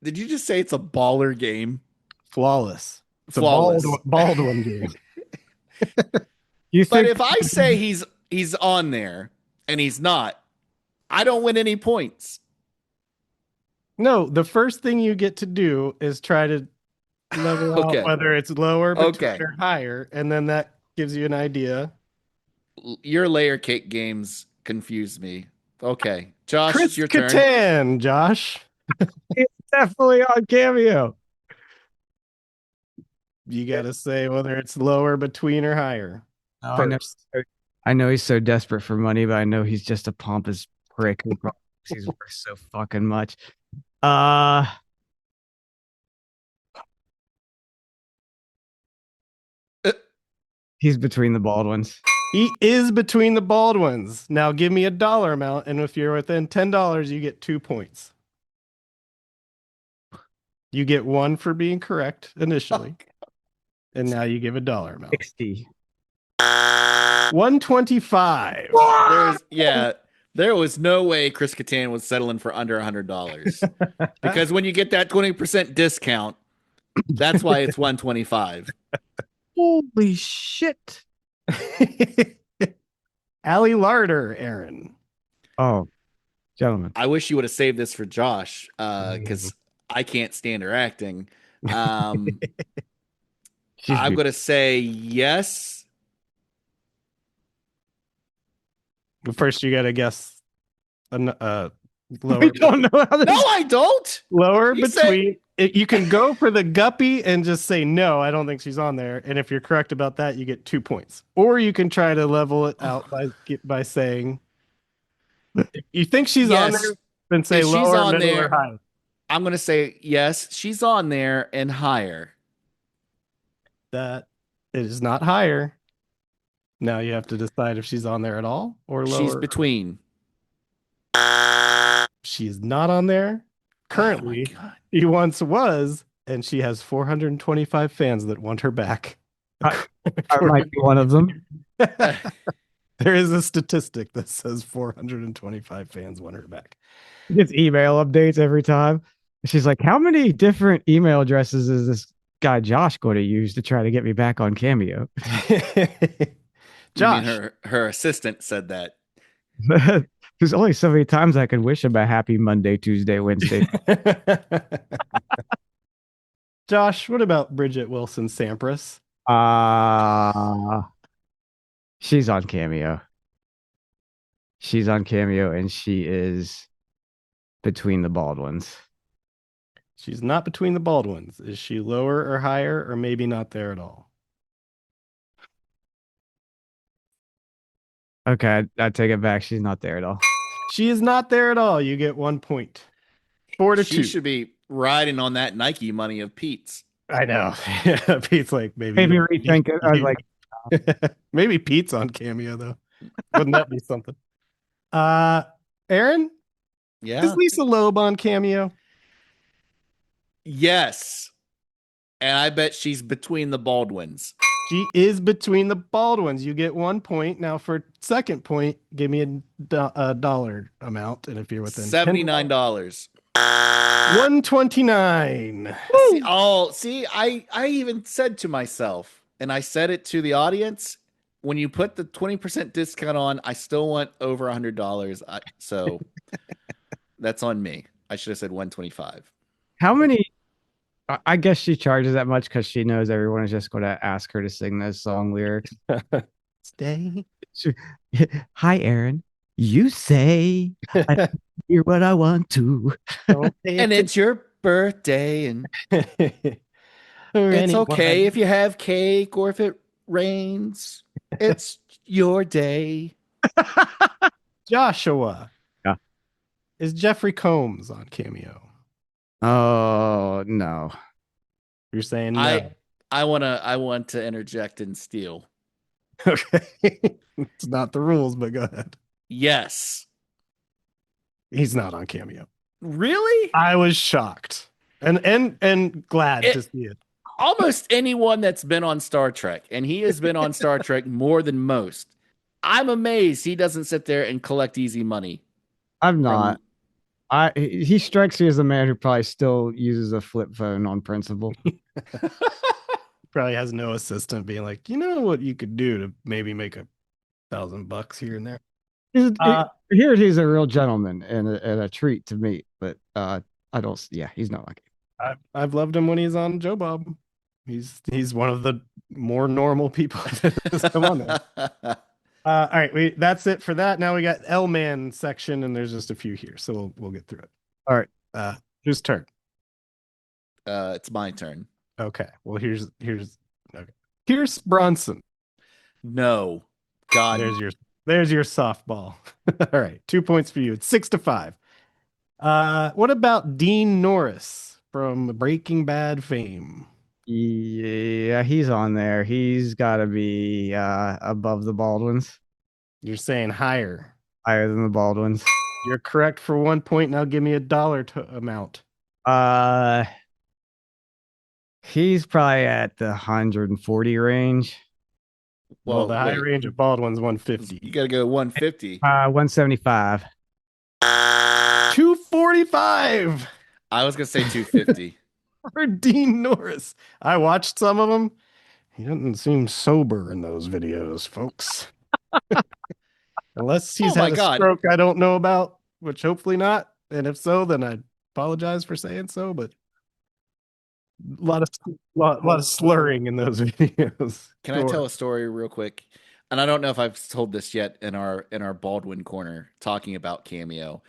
did you just say it's a baller game? Flawless. It's Flawless. a Baldwin game. You But think if I say he's on there and he's not, I don't win any points. No, the first thing you get to do is try to level Okay. out whether it's lower, between, Okay. or higher, and then that gives you an idea. Your layer cake games confuse me. Okay. Josh, Chris it's your turn. Kattan, Josh. it's definitely on Cameo? You got to say whether it's lower, between, or higher. I know he's so desperate for money, but I know he's just a pompous prick who probably thinks he's worth so fucking much. He's between the bald ones. He is between the Baldwins. Now give me a dollar amount, and if you're within $10, you get 2 points. You get 1 for being correct initially, and now you give a dollar amount. 60. 125. There was no way Chris Kattan was settling for under $100 because when you get that 20% discount, that's why it's 125. Holy shit. Allie Larder, Aaron. Oh, gentlemen. I wish you would have saved this for Josh because I can't stand her acting. I'm going to say yes. But first, you got to guess lower. We don't know how this. No, I don't. Lower You between. You can go for the guppy and just say no. I don't think she's on there. And if you're correct about that, you get 2 points. Or you can try to level it out by saying if you think she's on Yes. there, then say If she's lower, on middle, there- or high. I'm going to say yes. She's on there and higher. That it is not higher. Now you have to decide if she's on there at all or lower. She's between. She is not on there currently. Oh my God. She once was, and she has 425 fans that want her back. I might be one of them. There is a statistic that says 425 fans want her back. He gets email updates every time. She's like, how many different email addresses is this guy Josh going to use to try to get me back on Cameo? You mean Josh, her assistant said that. There's only so many times I can wish him a happy Monday, Tuesday, Wednesday. Josh, what about Bridget Wilson Sampras? Uh she's on Cameo. She's on Cameo and she is between the Baldwins. She's not between the Baldwins. Is she lower or higher, or maybe not there at all? Okay, I take it back. She's not there at all. She is not there at all. You get 1 point. 4-2. She should be riding on that Nike money of Pete's. I know. Yeah, Pete's like maybe Maybe rethink it. I was like, maybe Pete's on Cameo though. Wouldn't that be something? Aaron, Yeah. is Lisa Loeb on Cameo? Yes. And I bet she's between the Baldwins. She is between the Baldwins. You get 1 point. Now for second point, give me a dollar amount, and if you're within $79. 129. See, I even said to myself, and I said it to the audience, when you put the 20% discount on, I still want over $100. So that's on me. I should have said 125. how many? I guess she charges that much because she knows everyone is just going to ask her to sing those song lyrics. Stay. Hi, Aaron. You say I hear what I want to. And it's your birthday, and it's okay if you have cake or if it rains. It's your day. Joshua. Yeah. Is Jeffrey Combs on Cameo? Oh no. You're saying no. I want to interject and steal. Okay. It's not the rules, but go ahead. Yes. He's not on Cameo. Really? I was shocked and glad to see it. Almost anyone that's been on Star Trek, and he has been on Star Trek more than most. I'm amazed he doesn't sit there and collect easy money. I'm not. He strikes me as a man who probably still uses a flip phone on principle. Probably has no assistant being like, you know what you could do to maybe make $1,000 here and there. Here he's a real gentleman and a treat to meet, but I don't. Yeah, he's not like it. I've loved him when he's on Joe Bob. He's one of the more normal people that has come on there. All right, that's it for that. Now we got L-Man section, and there's just a few here, so we'll get through it. All right, whose turn? It's my turn. Okay. Well, here's okay. Pierce Bronson. No, God. There's your softball. All right, 2 points for you. It's 6-5. What about Dean Norris from Breaking Bad fame? Yeah, he's on there. He's got to be above the Baldwins. You're saying higher than the Baldwins. You're correct for 1 point. Now give me a dollar amount. He's probably at the 140 range. Well, the high range of Baldwin's 150. You got to go 150. 175. 245. I was gonna say 250. For Dean Norris. I watched some of them. He doesn't seem sober in those videos, folks. Unless he's had a stroke I don't know about, which hopefully not. And if so, then I apologize for saying so. But a lot of slurring in those videos. Can I tell a story real quick? And I don't know if I've told this yet in our Baldwin corner talking about Cameo.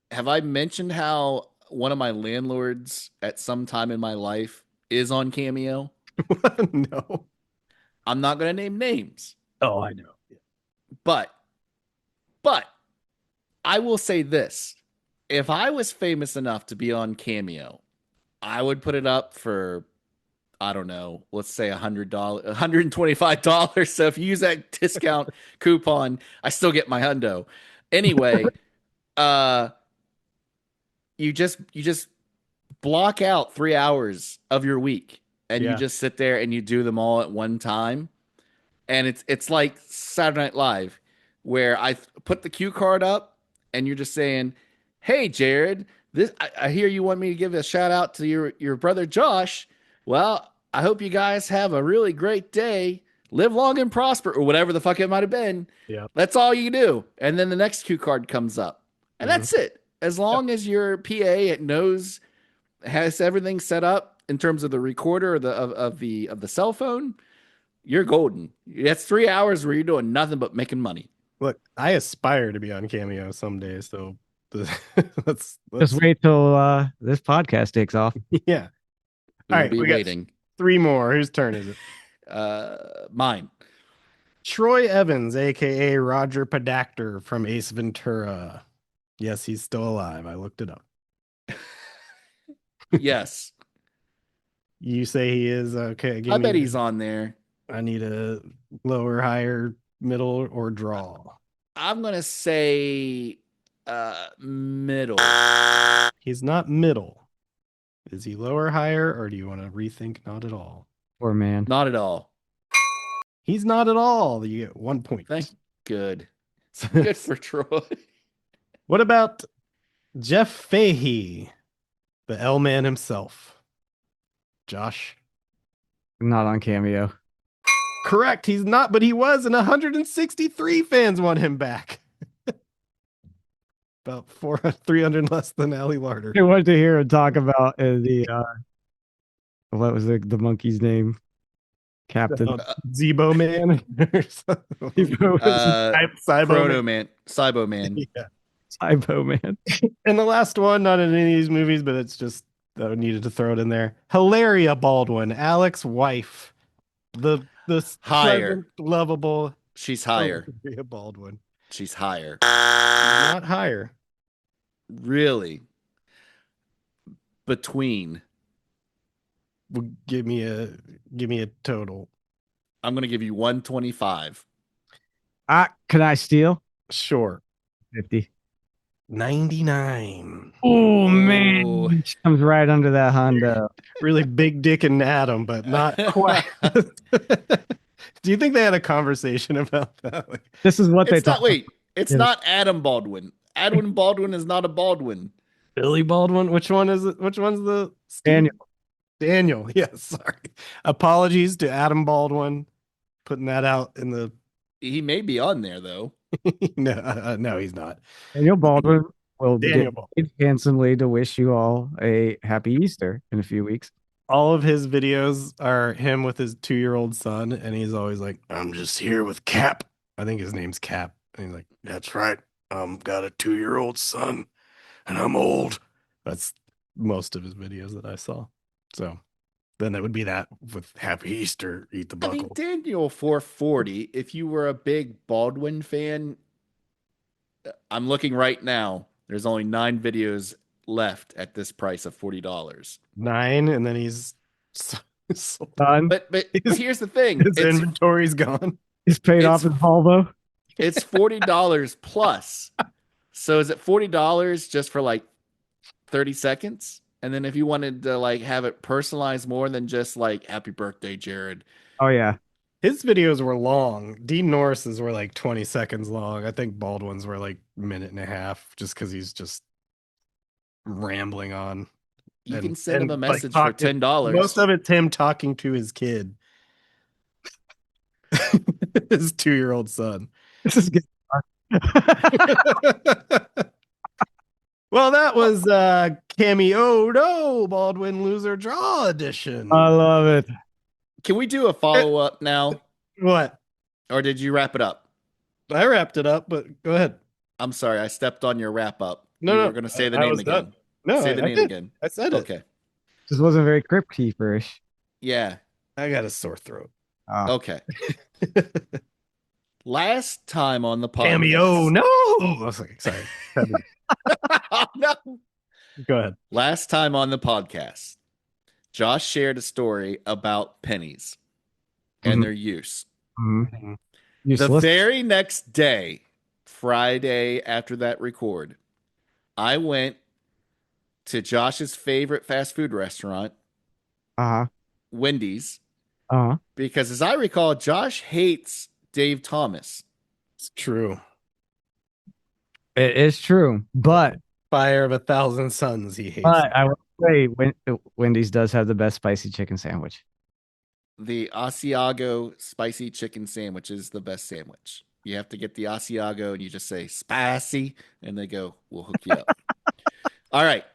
Have I mentioned how one of my landlords at some time in my life is on Cameo? No. I'm not going to name names. Oh, I know. But I will say this. If I was famous enough to be on Cameo, I would put it up for, I don't know, let's say $100, $125. So if you use that discount coupon, I still get my hundo. Anyway, you just block out 3 hours of your week and you just sit there and you do them all at one time. And it's like Saturday Night Live, where I put the cue card up and you're just saying, "Hey, Jared, I hear you want me to give a shout out to your brother Josh. Well, I hope you guys have a really great day. live long and prosper, or whatever the fuck it might have been. Yeah. That's all you do. And then the next cue card comes up. And that's it. As long as your PA has everything set up in terms of the recorder or of the cell phone, you're golden. That's 3 hours where you're doing nothing but making money. Look, I aspire to be on Cameo someday, so let's Just wait till this podcast takes off. yeah. We'll All right, be we got waiting. 3 more. Whose turn is it? Mine. Troy Evans, aka Roger Podacter from Ace Ventura. Yes, he's still alive. I looked it up. Yes. You say he is okay. I bet he's on there. I need a lower, higher, middle, or draw. I'm gonna say middle. He's not middle. Is he lower, higher, or do you want to rethink not at all? Poor man. Not at all. He's not at all. You get 1 point. Thank good. Good for Troy. What about Jeff Fahey, the L Man himself? Josh? Not on Cameo. Correct. He's not, but he was, and 163 fans want him back. About 300 less than Ali Larder. I wanted to hear him talk about what was the monkey's name? Captain Zebo Man. Proto Man. Cybo Man. Yeah. Cybo Man. And the last one, not in any of these movies, but it's just I needed to throw it in there. Hilaria Baldwin, Alex's wife. The Higher. Lovable. She's higher. Hilaria Baldwin. She's higher. Not higher. Really? Between. Well, give me a total. I'm gonna give you 125. Can I steal? Sure. 50. 99. Oh man, she comes right under that Honda. Really big dick and Adam, but not quite. Do you think they had a conversation about that? Like, This is what they It's not. talk. Wait. It's Yeah. not Adam Baldwin. Adam Baldwin is not a Baldwin. Billy Baldwin? Which one is it? Which one's the Daniel. Daniel. Yes, sorry. Apologies to Adam Baldwin. Putting that out in the He may be on there though. no, he's not. Daniel Baldwin will Daniel get Baldwin. paid handsomely to wish you all a happy Easter in a few weeks. All of his videos are him with his 2-year-old son, and he's always like, "I'm just here with Cap." I think his name's Cap, and he's like, "That's right. Got a 2-year-old son, and I'm old." That's most of his videos that I saw. So then it would be that with Happy Easter, eat the I buckle. mean, Daniel 440. If you were a big Baldwin fan, I'm looking right now. There's only 9 videos left at this price of $40. 9, and then he's Done. But here's the thing. his inventory's gone. He's paid off his Volvo. It's $40 plus. So is it $40 just for like 30 seconds? And then if you wanted to like have it personalized more than just like happy birthday, Jared. Oh yeah. His videos were long. Dean Norris's were like 20 seconds long. I think Baldwin's were like a minute and a half, just because he's just rambling on. You And- can send him a and, like, message for $10. Most of it's him talking to his kid. His 2-year-old son. This is good. Well, that was Cameo No Baldwin Loser Draw Edition. I love it. Can we do a follow up now? What? Or did you wrap it up? I wrapped it up, but go ahead. I'm sorry, I stepped on your wrap up. No, you no, were going to say the I name was again. done. No, Say I the name did. again. I said it. Okay. Just wasn't very crypt keeperish. Yeah. I got a sore throat. Oh. Okay. Last time on the podcast. Cameo No. I was like, sorry. No. Go ahead. Last time on the podcast, Josh shared a story about pennies and Mhm. their use. Mhm. The Useless. very next day, Friday after that record, I went to Josh's favorite fast food restaurant, Uh-huh. Wendy's, Uh-huh. because as I recall, Josh hates Dave Thomas. It's true. It is true. But Fire of 1,000 Suns. He hates. I will say Wendy's does have the best spicy chicken sandwich. the Asiago spicy chicken sandwich is the best sandwich. You have to get the Asiago and you just say spicy, and they go, "We'll hook you up." All right.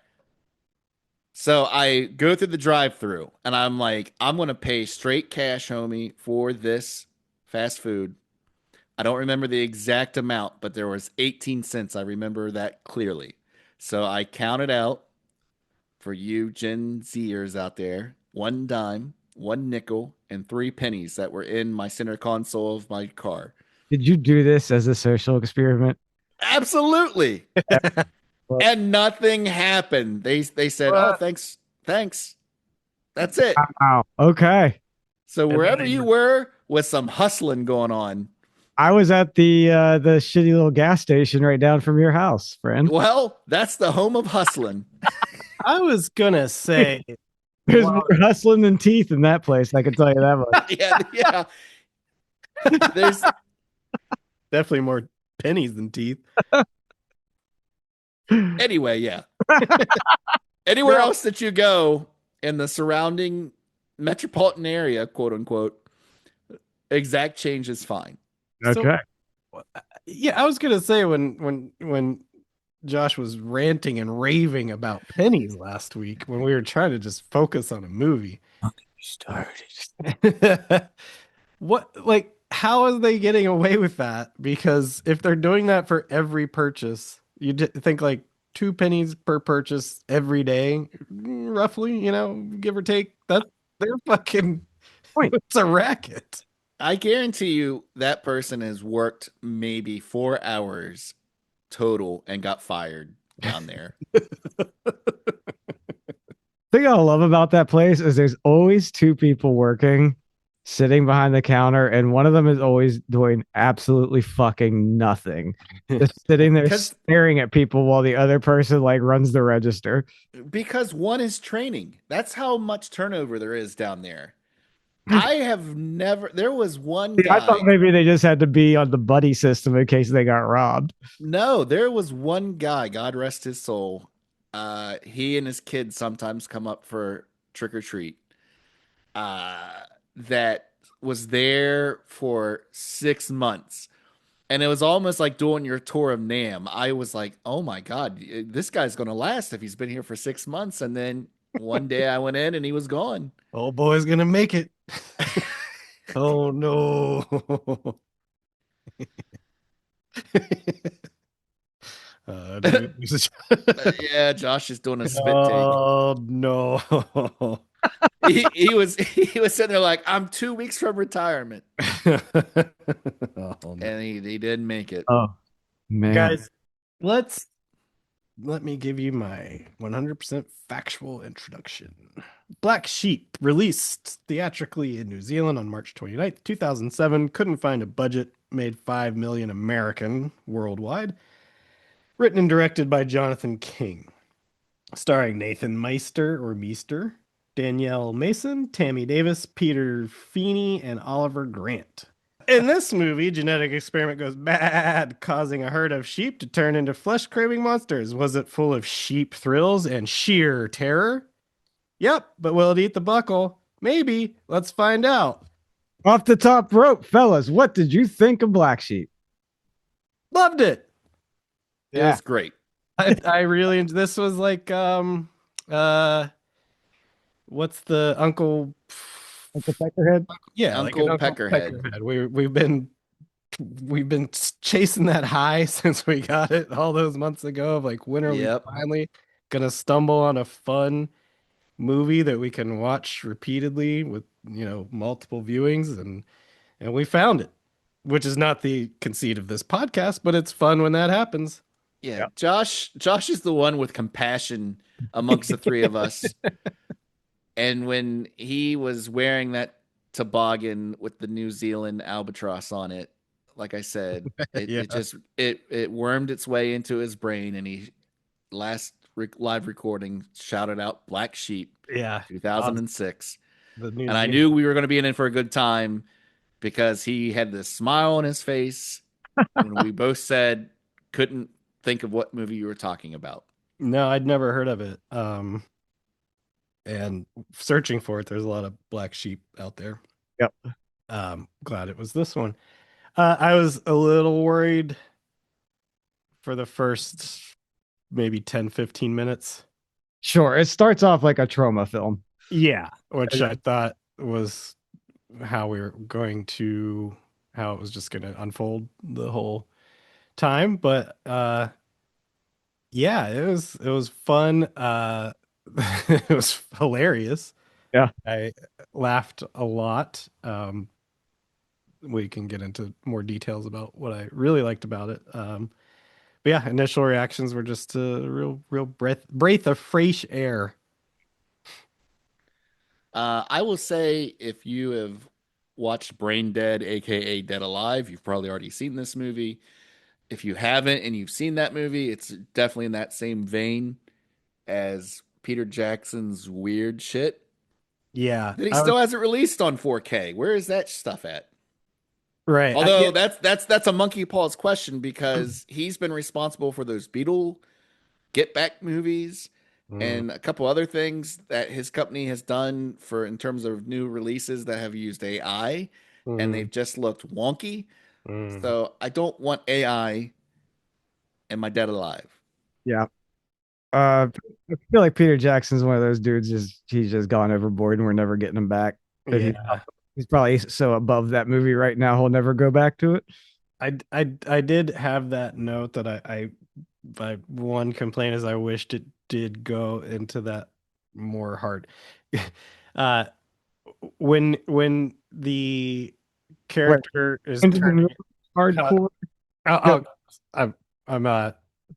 So I go through the drive-through and I'm like, I'm gonna pay straight cash, homie, for this fast food. I don't remember the exact amount, but there was 18 cents. I remember that clearly. So I counted out for you Gen Zers out there, one dime, one nickel, and 3 pennies that were in my center console of my car. Did you do this as a social experiment? Absolutely. What? And nothing happened. They said, "Oh, What? thanks. Thanks. That's it." Wow. Okay. So And then wherever you were was some hustling going on. I was at the shitty little gas station right down from your house, friend. Well, that's the home of hustling. I was gonna say, There's wow, more hustling than teeth in that place. I can tell you that much. Yeah, yeah. There's definitely more pennies than teeth. anyway, yeah. Anywhere else that you go in the surrounding metropolitan area, quote unquote, exact change is fine. Okay. Yeah, I was gonna say when Josh was ranting and raving about pennies last week when we were trying to just focus on a movie. Started. What, like, how are they getting away with that? Because if they're doing that for every purchase, you think like 2 pennies per purchase every day, roughly, give or take. They're fucking. Point. It's a racket. I guarantee you that person has worked maybe 4 hours total and got fired down there. Thing I love about that place is there's always two people working, sitting behind the counter, and one of them is always doing absolutely fucking nothing. Just sitting there 'Cause- staring at people while the other person like runs the register. Because one is training. That's how much turnover there is down there. I have never. There was one I thought guy. maybe they just had to be on the buddy system in case they got robbed. No, there was one guy. God rest his soul. He and his kids sometimes come up for trick or treat. That was there for 6 months. And it was almost like doing your tour of Nam. I was like, oh my God, this guy's going to last if he's been here for 6 months. And then one day I went in and he was gone. Old boy's gonna make it. Oh no. Dude, Yeah, Josh is doing a spit take. oh no. He was sitting there like, I'm 2 weeks from retirement. Oh, no. And he didn't make it. Oh man. Guys, let me give you my 100% factual introduction. Black Sheep released theatrically in New Zealand on March 29th, 2007. Couldn't find a budget, made 5 million American worldwide. Written and directed by Jonathan King. Starring Nathan Meester, Danielle Mason, Tammy Davis, Peter Feeney, and Oliver Grant. In this movie, genetic experiment goes bad, causing a herd of sheep to turn into flesh-craving monsters. Was it full of sheep thrills and sheer terror? Yep, but will it eat the buckle? Maybe. Let's find out. Off the top rope, fellas, what did you think of Black Sheep? Loved it. It was great. I really, this was like, what's the Uncle Peckerhead? Yeah, Uncle like an Peckerhead. We've been chasing that high since we got it all those months ago of like, when are Yep. we finally gonna stumble on a fun movie that we can watch repeatedly with multiple viewings, and we found it, which is not the conceit of this podcast, but it's fun when that happens. Yeah, Josh is the one with compassion amongst the three of us. And when he was wearing that toboggan with the New Zealand albatross on it, like I said, it wormed its way into his brain, and he live recording shouted out Black Sheep, 2006. And I knew we were going to be in for a good time because he had this smile on his face when we both said couldn't think of what movie you were talking about. No, I'd never heard of it. And searching for it, there's a lot of Black Sheep out there. Yep. Glad it was this one. I was a little worried for the first maybe 10, 15 minutes. Sure. It starts off like a trauma film. Yeah, which I thought was how we were going to, how it was just going to unfold the whole time. But yeah, it was fun. It was hilarious. Yeah. I laughed a lot. We can get into more details about what I really liked about it. But yeah, initial reactions were just a real breath of fresh air. I will say if you have watched Brain Dead, aka Dead Alive, you've probably already seen this movie. If you haven't and you've seen that movie, it's definitely in that same vein as Peter Jackson's weird shit Yeah, that he I was still hasn't released on 4K. Where is that stuff at? right. Although that's a monkey paws question because he's been responsible for those Beetle Get Back movies Mm, and a couple other things that his company has done for in terms of new releases that have used AI and mm, they've just looked wonky. mm. So I don't want AI in my Dead Alive. Yeah. I feel like Peter Jackson's one of those dudes. He's just gone overboard, and we're never getting him back. And Yeah, he's probably so above that movie right now, he'll never go back to it. I did have that note that I one complaint is I wished it did go into that more hard. uh when the Wait, character is Benjamin turning Mills, hardcore. I'll, No, I'll, I'm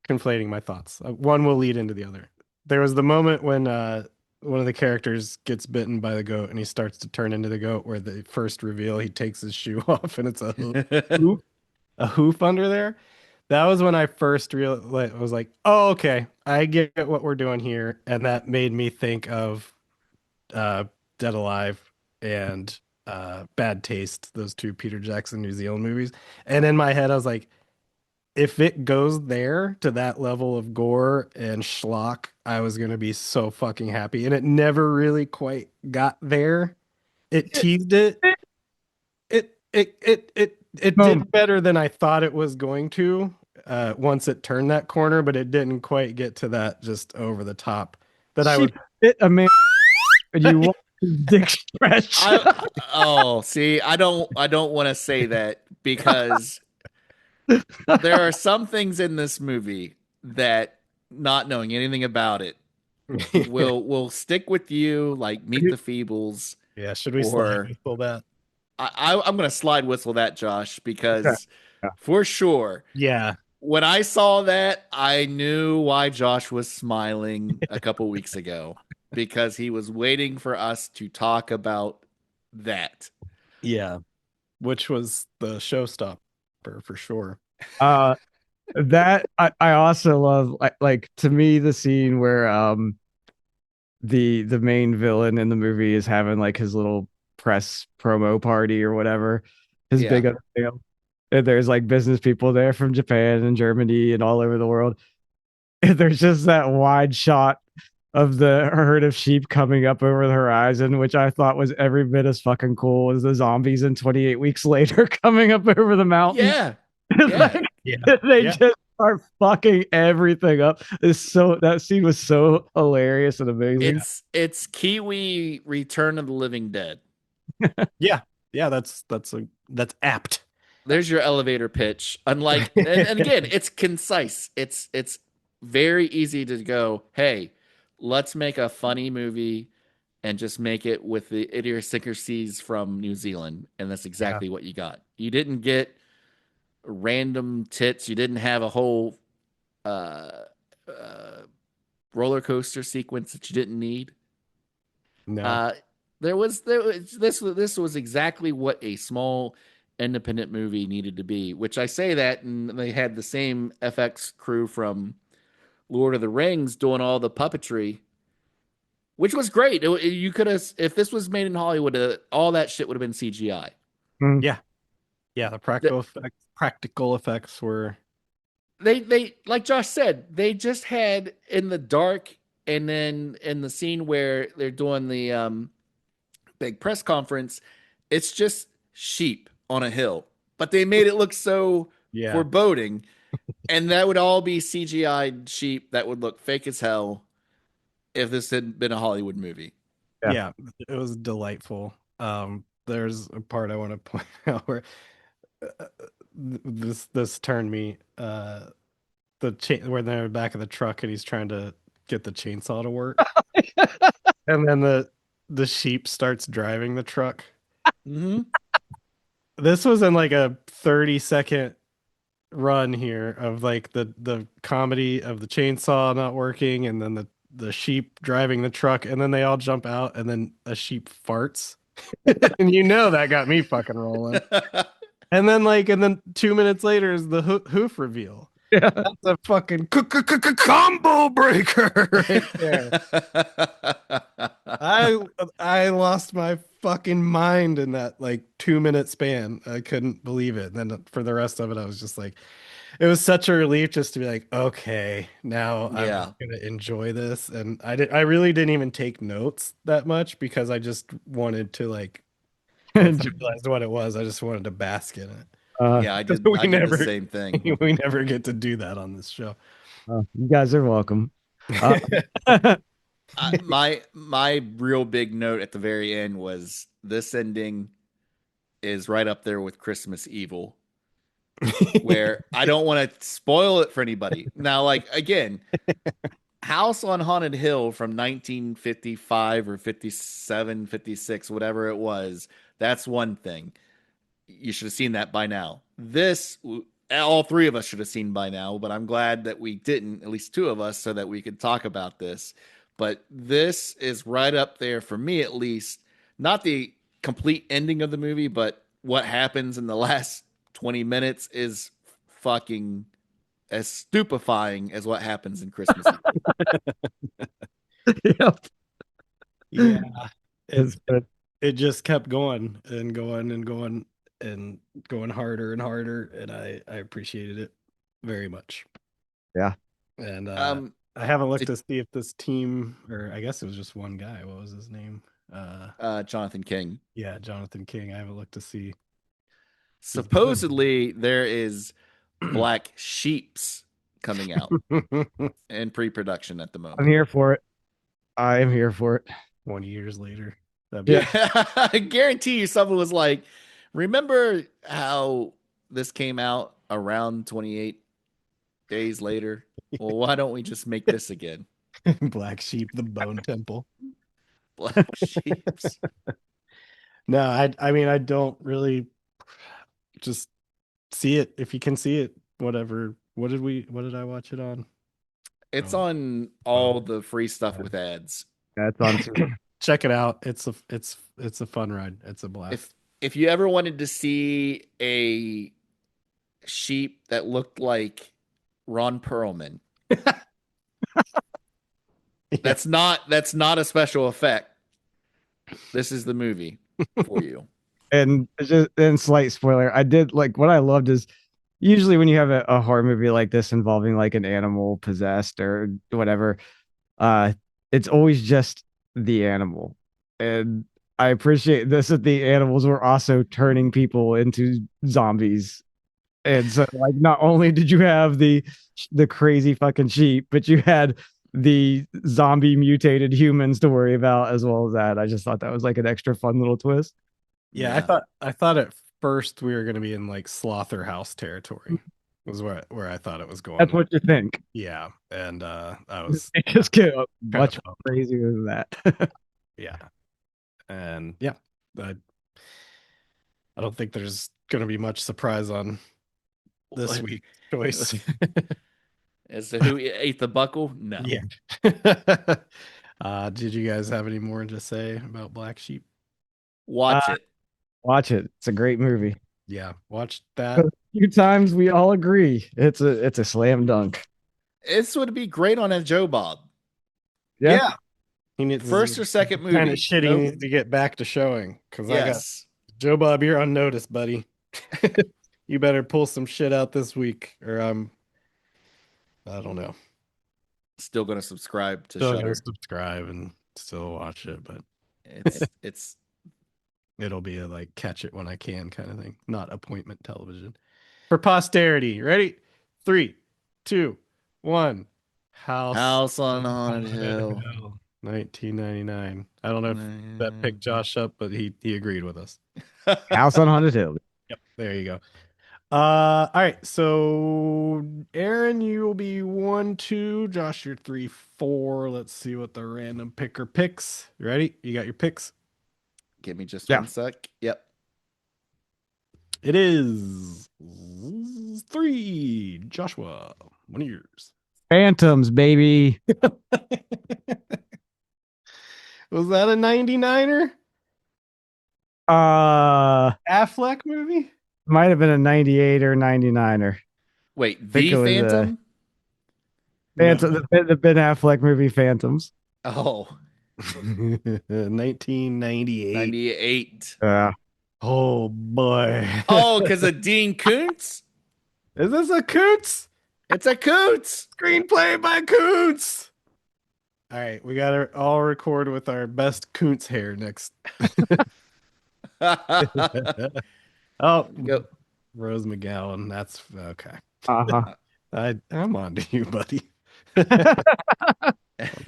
conflating my thoughts. One will lead into the other. There was the moment when one of the characters gets bitten by the goat and he starts to turn into the goat, where the first reveal he takes his shoe off and it's hoof, a hoof under there. That was when I first real like, was like, oh, okay, I get what we're doing here, and that made me think of uh, Dead Alive and Bad Taste, those two Peter Jackson New Zealand movies. And in my head, I was like, if it goes there to that level of gore and schlock, I was gonna be so fucking happy. And it never really quite got there. It teased it. It moment. did better than I thought it was going to once it turned that corner, but it didn't quite get to that just over the top that I She would. bit a man, and you watch his dick stretch. See, I don't want to say that because there are some things in this movie that not knowing anything about it will stick with you like Meet the Feebles Yeah, should we slide or whistle that? I'm gonna slide whistle that, Josh, Okay. because Yeah. for sure Yeah. when I saw that, I knew why Josh was smiling a couple weeks ago because he was waiting for us to talk about that. Yeah. Which was the showstopper for sure. Uh, that I also love like to me the scene where the main villain in the movie is having like his little press promo party or whatever, his Yeah. big unveil. And there's like business people there from Japan and Germany and all over the world. And there's just that wide shot of the herd of sheep coming up over the horizon, which I thought was every bit as fucking cool as the zombies in 28 weeks later coming up over the mountain. Yeah. It's Yeah. like Yeah. they Yeah. just are fucking everything up. It's so that scene was so hilarious and amazing. It's Kiwi Return of the Living Dead. Yeah. Yeah, that's apt. There's your elevator pitch. Unlike and again, it's concise. It's very easy to go, hey, let's make a funny movie and just make it with the idiosyncrasies from New Zealand. And that's Yeah. exactly what you got. You didn't get random tits. You didn't have a whole uh, uh, roller coaster sequence that you didn't need. No. Uh, this was exactly what a small independent movie needed to be. Which I say that, and they had the same FX crew from Lord of the Rings doing all the puppetry, which was great. You could have, if this was made in Hollywood, all that shit would have been CGI. Mm. Yeah. Yeah, the practical effects were They like Josh said, they just had in the dark, and then in the scene where they're doing the big press conference, It's just sheep on a hill, but they made it look so Yeah. foreboding, and that would all be CGI'd sheep that would look fake as hell if this had been a Hollywood movie. Yeah, it was delightful. There's a part I want to point out where this turned me. Where they're in the back of the truck and he's trying to get the chainsaw to work, and then the sheep starts driving the truck. Mm-hmm. This was in like a 30-second run here of like the comedy of the chainsaw not working, and then the sheep driving the truck, and then they all jump out, and then a sheep farts, and that got me fucking rolling. And then 2 minutes later is the hoof reveal. Yeah. That's a fucking combo breaker right there. I lost my fucking mind in that like 2-minute span. I couldn't believe it. And then for the rest of it, I was just like, it was such a relief just to be like, okay, now Yeah. I'm gonna enjoy this. And I really didn't even take notes that much because I just wanted to like, once I realized what it was, I just wanted to bask in it. Yeah, I did the same thing. We never get to do that on this show. You guys are welcome. My real big note at the very end was this ending is right up there with Christmas Evil, where I don't want to spoil it for anybody. Now, like again, House on Haunted Hill from 1955 or 57, 56, whatever it was, that's one thing. You should have seen that by now. This, all three of us should have seen by now, but I'm glad that we didn't, at least two of us, so that we could talk about this. But this is right up there for me, at least. Not the complete ending of the movie, but what happens in the last 20 minutes is fucking as stupefying as what happens in Christmas Eve. Yep. Yeah. It's good. It just kept going and going and going and going harder and harder, and I appreciated it very much. Yeah. And I haven't looked to see if this team, or I guess it was just one guy. What was his name? Jonathan King. Yeah, Jonathan King. I haven't looked to see. Supposedly, there is Black Sheeps coming out in pre-production at the moment. I'm here for it. I am here for it. 20 years later. Yeah, I guarantee you someone was like, remember how this came out around 28 days later? Well, why don't we just make this again? Black Sheep, the Bone Temple. Black Sheeps. No, I mean, I don't really just see it. If you can see it, whatever. What did I watch it on? It's on all the free stuff with ads. That's on. Check it out. It's a fun ride. It's a blast. If you ever wanted to see a sheep that looked like Ron Perlman, that's not a special effect. This is the movie for you. And just and slight spoiler, I did like what I loved is usually when you have a horror movie like this involving like an animal possessed or whatever, it's always just the animal. And I appreciate this that the animals were also turning people into zombies. And so like not only did you have the crazy fucking sheep, but you had the zombie mutated humans to worry about as well as that. I just thought that was like an extra fun little twist. Yeah, I thought at first we were going to be in like slaughterhouse territory. Was where I thought it was going. That's what you think. Yeah, and I was it just get much crazier than that. Yeah, and yeah, I don't think there's going to be much surprise on this week's choice. As to who ate the buckle? No. Yeah. Did you guys have any more to say about Black Sheep? Watch it. Watch it. It's a great movie. Yeah, watch that. A few times we all agree. It's a slam dunk. This would be great on a Joe Bob. Yeah. He needs first or second movie. Kind of shitty needs to get back to showing because I got Joe Bob. You're on notice, buddy. You better pull some shit out this week, or I don't know. Still gonna subscribe to Still Shudder. gonna subscribe and still watch it, but it's It'll be a like catch it when I can kind of thing, not appointment television. For posterity, ready? 3, 2, 1. House on Haunted Hill. 1999. I don't know if that picked Josh up, but he agreed with us. House on Haunted Hill. Yep, there you go. All right. So Aaron, you will be 1, 2. Josh, you're 3, 4. Let's see what the random picker picks. You ready? You got your picks? Give me just Yeah. 1 sec. Yep. It is 3. Joshua, one of yours. Phantoms, baby. Was that a 99er? Affleck movie? Might have been a 98 or 99er. Wait, think The it was, Phantom? Phantom, the Ben Affleck movie Phantoms. Oh, 1998. 98. Oh boy. Oh, because of Dean Koontz? Is this a Coots? It's a Koontz. Screenplay by Coots. All right, we got to all record with our best Coots hair next. Oh, Go. Rose McGowan. That's okay. Uh-huh. I'm on to you, buddy. I'm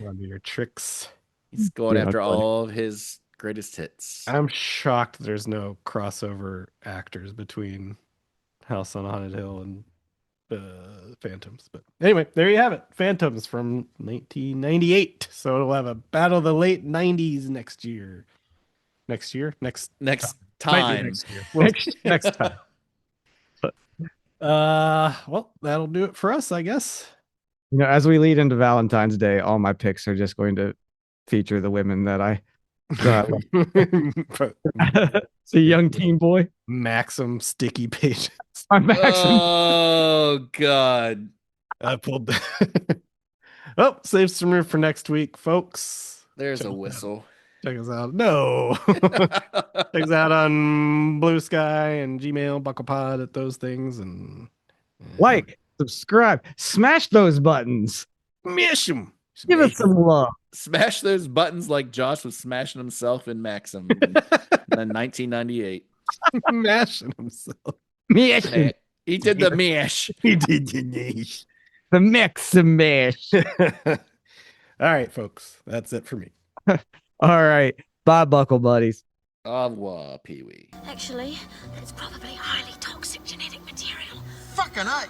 on to your tricks. He's going Yeah, after buddy. all of his greatest hits. I'm shocked there's no crossover actors between House on Haunted Hill and Phantoms. But anyway, there you have it. Phantoms from 1998. So it'll have a battle of the late 90s next year. Next year? Next Next might be time. next year. Well, next time. Well, that'll do it for us, I guess. You know, as we lead into Valentine's Day, all my picks are just going to feature the women that I it's a young teen boy. Maxim sticky pages. I'm Maxim. Oh, God. I pulled Oh, save some room for next week, folks. There's a whistle. Check us out. No. Check us out on Blue Sky and Gmail, BucklePod at those things. And Like, subscribe, smash those buttons. Smash them. Give us some love. Smash those buttons like Josh was smashing himself in Maxim in 1998. Mashing himself. Mash. He did the mash. He did the niche. The mix and mash. All right, folks. That's it for me. All right. Bye, Buckle Buddies. Au revoir, Pee-wee. Actually, it's probably highly toxic genetic material. Fucking A.